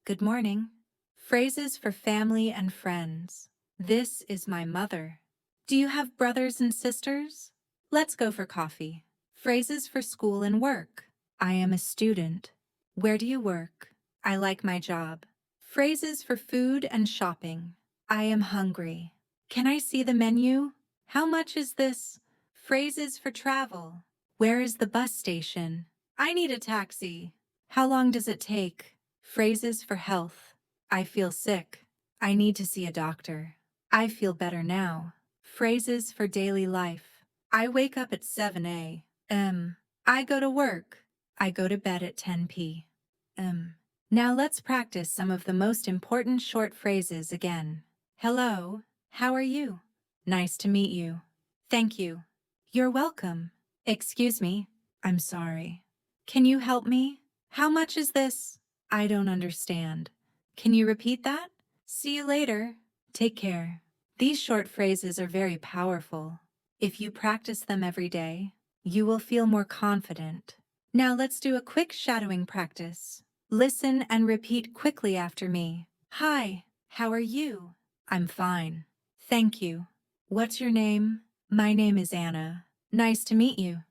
Good morning. Phrases for family and friends. This is my mother. Do you have brothers and sisters? Let's go for coffee. Phrases for school and work. I am a student. Where do you work? I like my job. Phrases for food and shopping. I am hungry. Can I see the menu? How much is this? Phrases for travel. Where is the bus station? I need a taxi. How long does it take? Phrases for health. I feel sick. I need to see a doctor. I feel better now. Phrases for daily life. I wake up at 7 a.m. I go to work. I go to bed at 10 p.m. Now let's practice some of the most important short phrases again. Hello, how are you? Nice to meet you. Thank you. You're welcome. Excuse me, I'm sorry. Can you help me? How much is this? I don't understand. Can you repeat that? See you later. Take care. These short phrases are very powerful. If you practice them every day, you will feel more confident. Now let's do a quick shadowing practice. Listen and repeat quickly after me. Hi, how are you? I'm fine. Thank you. What's your name? My name is Anna. Nice to meet you.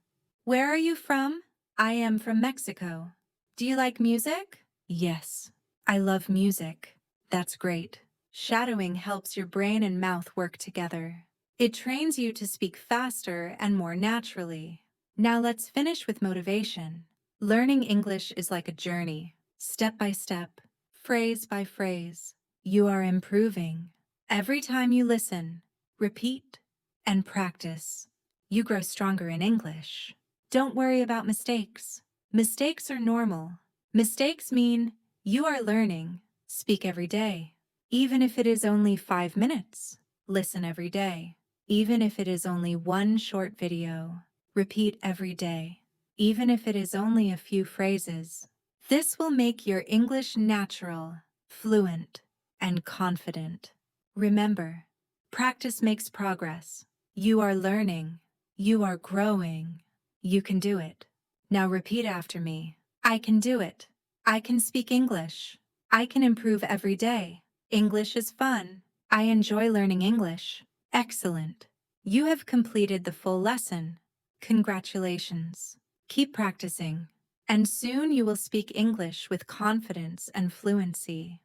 Where are you from? I am from Mexico. Do you like music? Yes. I love music. That's great. Shadowing helps your brain and mouth work together. It trains you to speak faster and more naturally. Now let's finish with motivation. Learning English is like a journey, step by step, phrase by phrase. You are improving. Every time you listen, repeat, and practice, you grow stronger in English. Don't worry about mistakes. Mistakes are normal. Mistakes mean you are learning. Speak every day. Even if it is only 5 minutes, listen every day. Even if it is only one short video, repeat every day. Even if it is only a few phrases. This will make your English natural, fluent, and confident. Remember, practice makes progress. You are learning. You are growing. You can do it. Now repeat after me. I can do it. I can speak English. I can improve every day. English is fun. I enjoy learning English. Excellent. You have completed the full lesson. Congratulations. Keep practicing, and soon you will speak English with confidence and fluency.